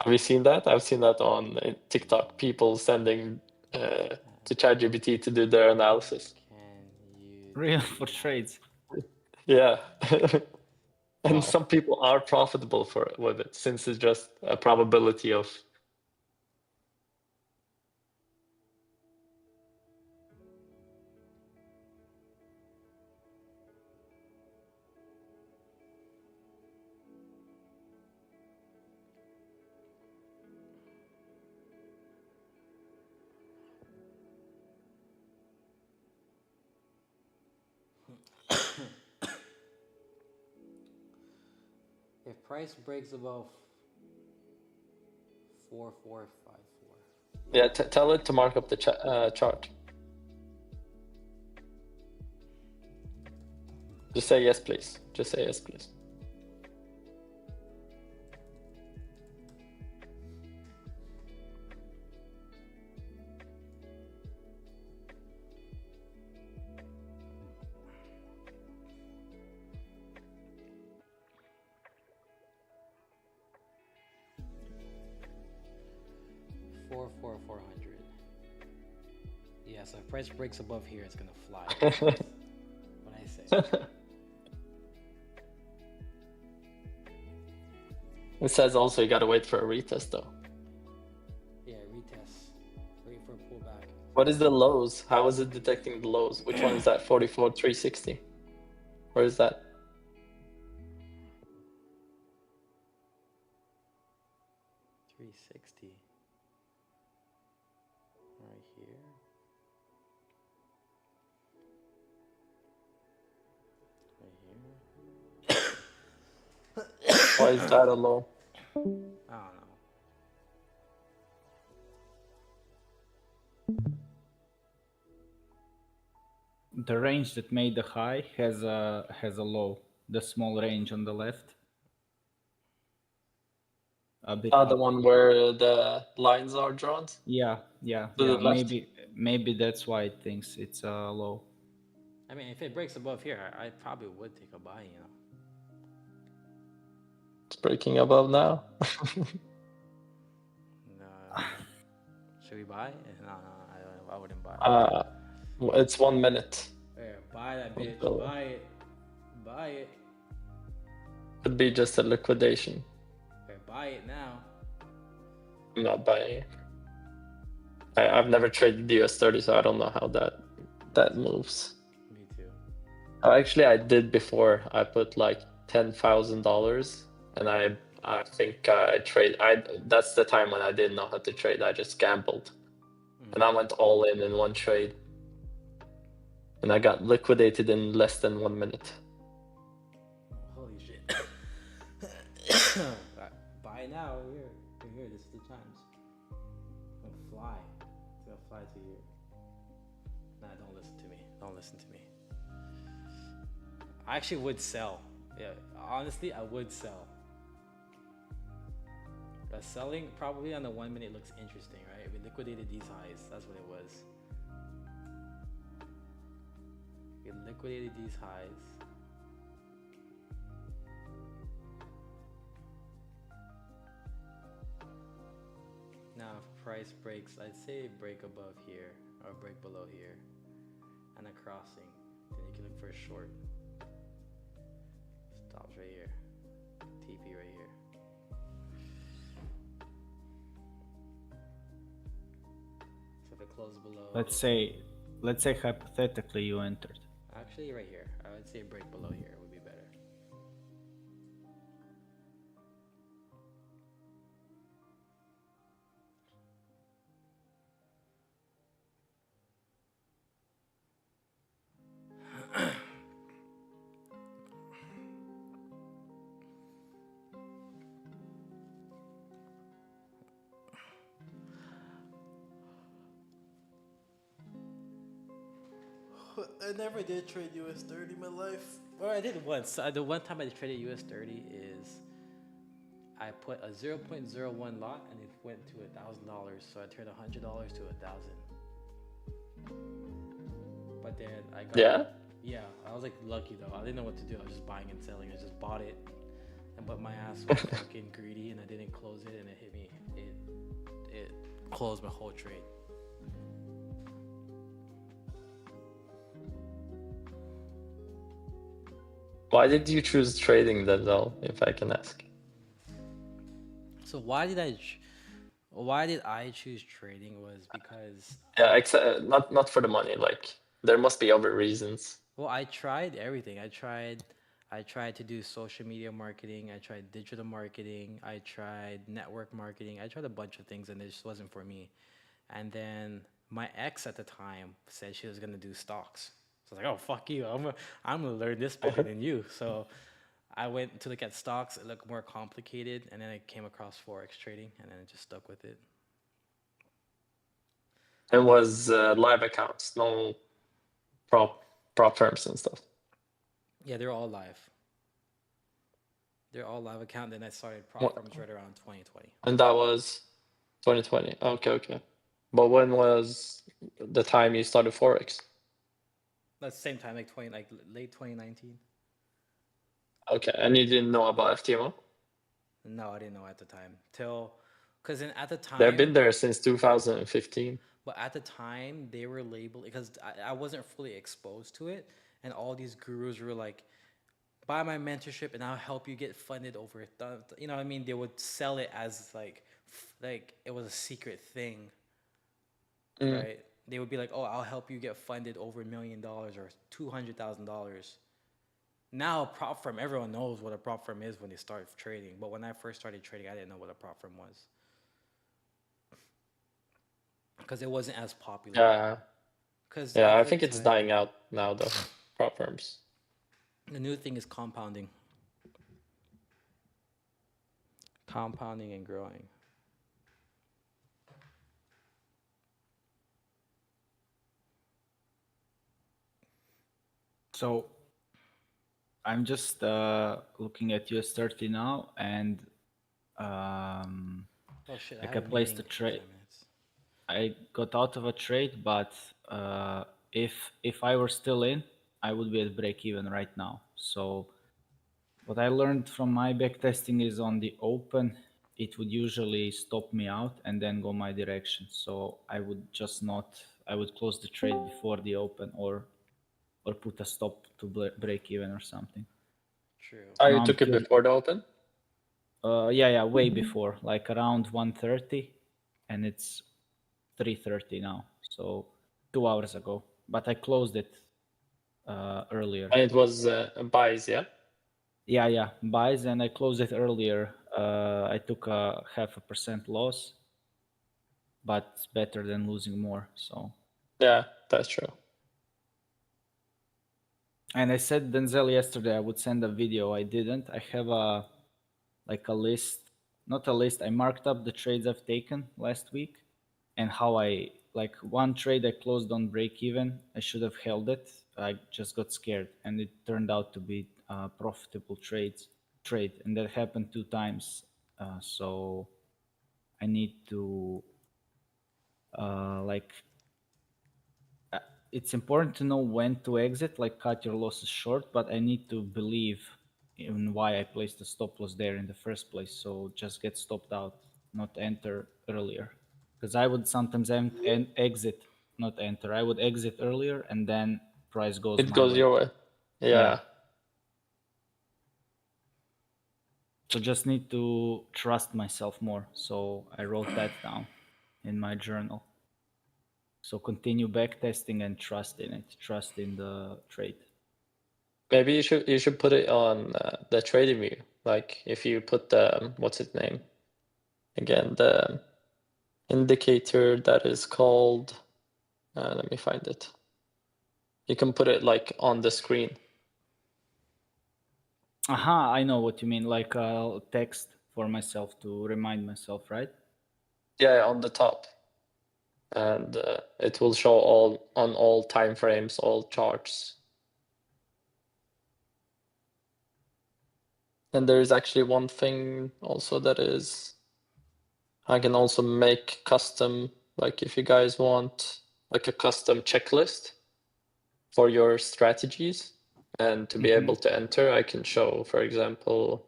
Have you seen that? I've seen that on TikTok. People sending to ChatGPT to do their analysis. Can you? Real for trades. Yeah. And Wow. some people are profitable with it, since it's just a probability of. If price breaks above 4454. Yeah, tell it to mark up the chart. Just say yes, please. Just say yes, please. $400. Yeah, so if price breaks above here, it's gonna fly. What I say. It says also you gotta wait for a retest though. Yeah, retest. Wait for a pullback. What is the lows? How is it detecting the lows? Which one is that? 44,360? Where is that? $360. Right here. Right here. Why is that a low? I don't know. The range that made the high has a low. The small range on the left. A bit The up. one where the lines are drawn? Yeah. To the left? Maybe that's why it thinks it's low. I mean, if it breaks above here, I probably would take a buy, you know. It's breaking above now. Should we buy? No, I wouldn't buy. It's 1 minute. Here, buy that bitch. Oh. Buy it. Buy it. Could be just a liquidation. Here, buy it now. I'm not buying it. I've never traded the US30, so I don't know how that moves. Me too. Actually, I did before. I put like $10,000, and I think I trade. That's the time when I didn't know how to trade. I just gambled, and I went all in one trade, and I got liquidated in less than 1 minute. Holy shit. Buy now. We're here. This is the times. I'm gonna fly. It's gonna fly to here. Nah, don't listen to me. Don't listen to me. I actually would sell. Yeah, honestly, I would sell. But selling probably on the 1 minute looks interesting, right? We liquidated these highs. That's what it was. We liquidated these highs. Now, if price breaks, I'd say break above here or break below here, and a crossing. Then you can look for a short. Stops right here. TP right here. close below. Let's say hypothetically you entered. Actually, right here. I would say break below here would be better. I never did trade US30 in my life. Or I did once. The one time I traded US30 is I put a 0.01 lot and it went to $1,000. So I turned $100 to 1,000. But then I got yeah. I was like lucky though. I didn't know what to do. I was just buying and selling. I just bought it, but my ass was fucking greedy and I didn't close it and it hit me. It closed my whole trade. Why did you choose trading then, though, if I can ask? So why did I choose trading was because Yeah, not for the money. Like, there must be other reasons. well, I tried everything. I tried to do social media marketing. I tried digital marketing. I tried network marketing. I tried a bunch of things and it just wasn't for me. And then my ex at the time said she was gonna do stocks. So I was like, oh fuck you. I'm gonna learn this better than you. So I went to look at stocks. It looked more complicated, and then I came across forex trading, and then I just stuck with it. It was live accounts, no prop firms and stuff. Yeah, they're all live. They're all live account. Then I started prop firms right around 2020. And that was 2020. Okay. But when was the time you started forex? That's the same time, like late 2019. Okay, and you didn't know about FTMO? No, I didn't know at the time. Because at the time They've been there since 2015. But at the time, they were labeled because I wasn't fully exposed to it, and all these gurus were like, "Buy my mentorship, and I'll help you get funded over." You know what I mean? They would sell it as like it was a secret thing, right? They would be like, "Oh, I'll help you get funded over $1 million or $200,000." Now, prop firm, everyone knows what a prop firm is when they start trading. But when I first started trading, I didn't know what a prop firm was. Because it wasn't as popular. Yeah. Cause I think it's dying out now, though, prop firms. The new thing is compounding. Compounding and growing. So I'm just looking at US30 now, and Oh shit! like I placed a trade. I got out of a trade, but if I were still in, I would be at break even right now. So what I learned from my back testing is on the open, it would usually stop me out and then go my direction. So I would just not, I would close the trade before the open or put a stop to break even or something. True. Oh, you took it before the open? Yeah, way before, like around 1:30, and it's 3:30 now, so 2 hours ago. But I closed it earlier. And it was buys, yeah? Yeah, buys, and I closed it earlier. I took a 0.5% loss, but it's better than losing more. So yeah, that's true. And I said Denzel yesterday I would send a video. I didn't. I have a list, not a list. I marked up the trades I've taken last week and how I one trade I closed on break even. I should have held it. I just got scared, and it turned out to be a profitable trade, and that happened 2 times. So I need to it's important to know when to exit, like cut your losses short, but I need to believe in why I placed the stop loss there in the first place. So just get stopped out, not enter earlier. Because I would sometimes exit, not enter. I would exit earlier and then price goes It goes your way. Yeah. So just need to trust myself more. So I wrote that down in my journal. So continue back testing and trust in it. Trust in the trade. Maybe you should put it on the trading view. Like if you put the what's its name again, the indicator that is called. Let me find it. You can put it like on the screen. Aha, I know what you mean. Like text for myself to remind myself, right? Yeah, on the top. And it will show all time frames, all charts. And there is actually one thing also that is, I can also make custom, like if you guys want like a custom checklist for your strategies and to be able to enter, I can show, for example,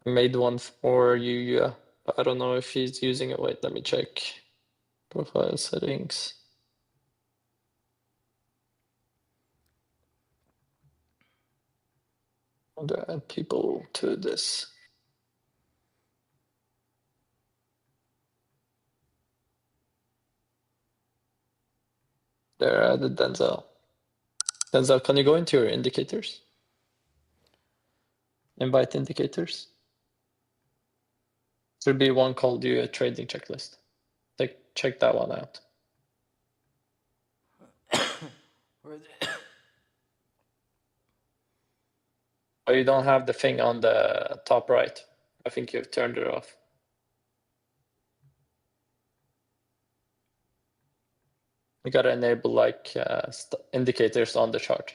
I made one for you. I don't know if he's using it. Wait, let me check. Profile settings. How do I add people to this? There, I added Denzel. Denzel, can you go into your indicators? Invite indicators. There'll be one called you a trading checklist. Check that one out. Where is it? Oh, you don't have the thing on the top right. I think you've turned it off. You gotta enable like indicators on the chart.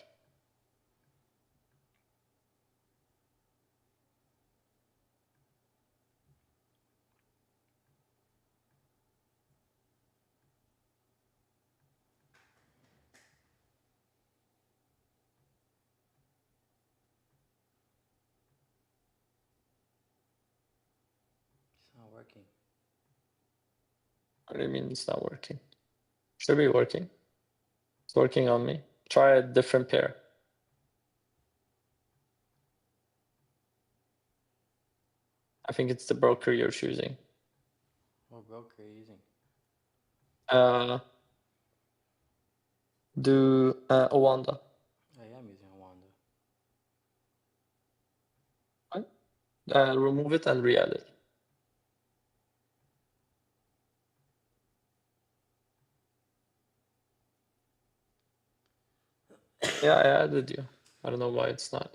It's not working. What do you mean it's not working? Should be working. It's working on me. Try a different pair. I think it's the broker you're choosing. What broker are you using? Do Owanda. I am using Wanda. Remove it and re-add it. Yeah, I added you. I don't know why it's not.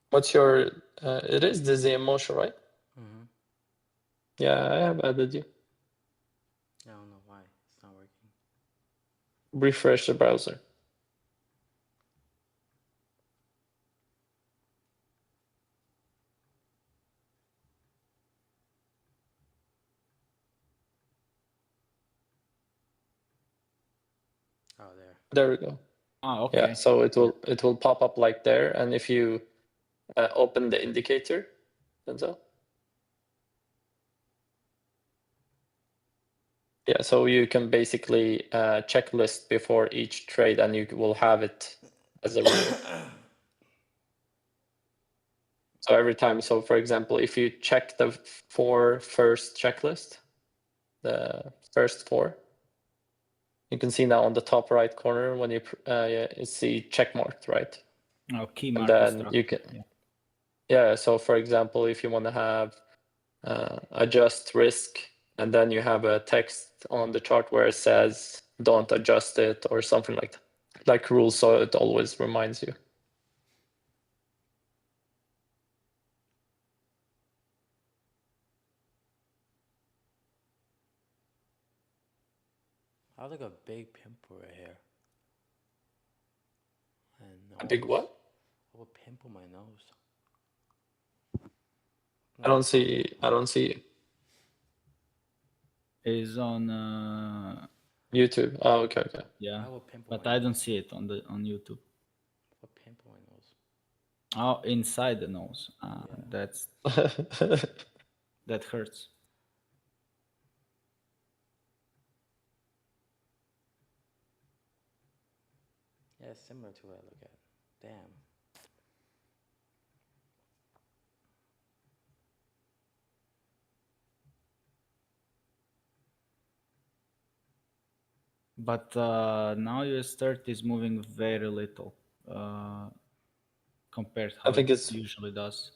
What's your? It is Dizzy Emotion, right? Mm-hmm. Yeah, I have added you. I don't know why it's not working. Refresh the browser. Oh, there. There we go. Ah, okay. Yeah, so it will pop up like there, and if you open the indicator, Denzel. Yeah, so you can basically checklist before each trade, and you will have it as a rule. So every time, so for example, if you check the first checklist, the first 4, you can see now on the top right corner when you see check marked, right? Oh, key And market then structure. you can, yeah. So for example, if you want to have adjust risk, and then you have a text on the chart where it says don't adjust it or something like that, like rules, so it always reminds you. I have like a big pimple right here. And A big what? I have a pimple on my nose. I don't see you. Is on YouTube. Oh, okay. I yeah, have a pimple but on my I nose. don't see it on YouTube. A pimple on my nose. Oh, inside the nose. Yeah. That hurts. Yeah, it's similar to what I look at. Damn. But now US30 is moving very little compared to I how think it it's usually does.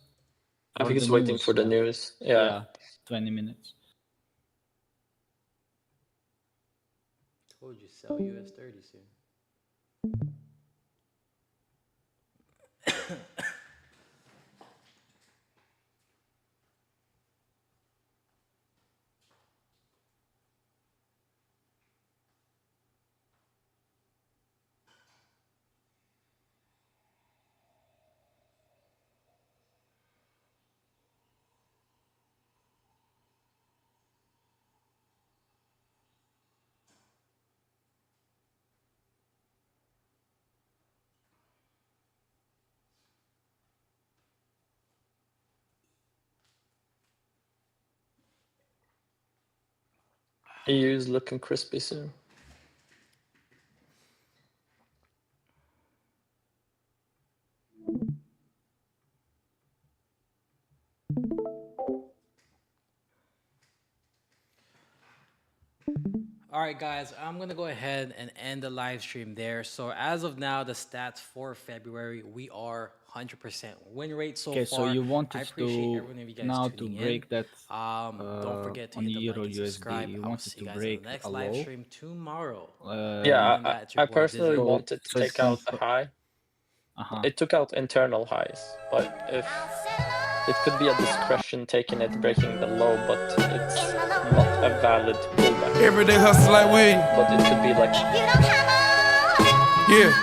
I For think the it's waiting news, for the yeah. news. Yeah, Yeah. 20 minutes. Told you, sell US30 soon. EU is looking crispy soon. All right, guys, I'm going to go ahead and end the live stream there. So as of now, the stats for February, we are 100% win rate so Okay, far. so you I wanted appreciate to every one of you guys now to tuning break in. that Don't forget to on hit the Euro like and USD. subscribe. You I will wanted see to you guys in break the next a live low. stream tomorrow. Yeah, Remember that, it's your I boy personally Dizzy. wanted to take out the high. It took out internal highs, but if it could be a discretion taking it, breaking the low, but it's not a valid pullback. Everyday hustle like William. But it could be like, Yeah.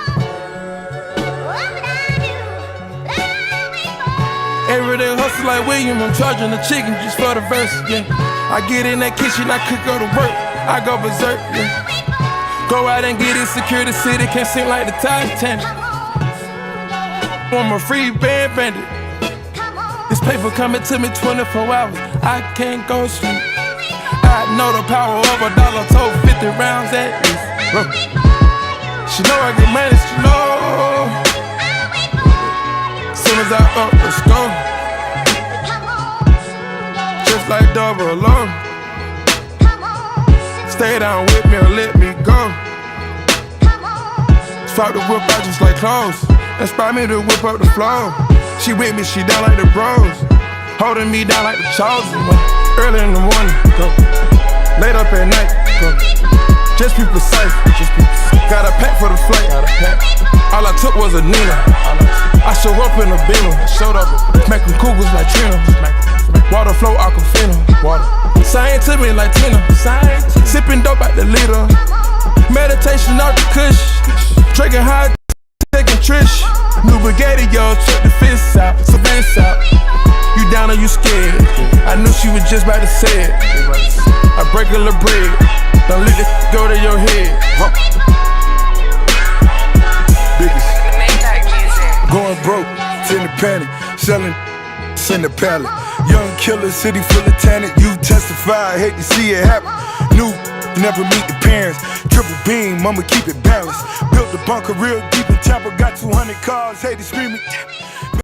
Everyday hustle like William. I'm charging the chicken just for the verse. Yeah. I get in that kitchen, I cook, go to work, I go berserk. Yeah. Go out and get it, secure the city, can't sink like the Titanic. I'm a free band bandit. This paper coming to me 24 hours. I can't go sleep. I know the power of $1. Told 50 rounds at least. She know I get money. She know. Soon as I up, let's go. Just like double alone. Stay down with me or let me go. Swap the whip out just like clothes. Inspire me to whip up the flow. She with me, she down like the bros. Holding me down like the chosen. Early in the morning, go. Late up at night, go. Just be precise. Got a pack for the flight. All I took was a Nina. I show up in a Beamer. Making cougars like Trina. Water flow Aquafina. Science to me like Tina. Sipping dope out the liter. Meditation out the kush. Drinking high. Taking Trish, new Bugatti, yo, check the fists out, Savannah's out. You down or you scared? I knew she was just about to say it. I break a little bread, don't let it go to your head. Biggest. Going broke, in the panic, selling in the pallet. Young killer, city full of talent. You testify, hate to see it happen. New, never meet the parents. Triple beam, I'ma keep it balanced. Built the bunker real deep in Tampa, got 200 cars, haters screaming.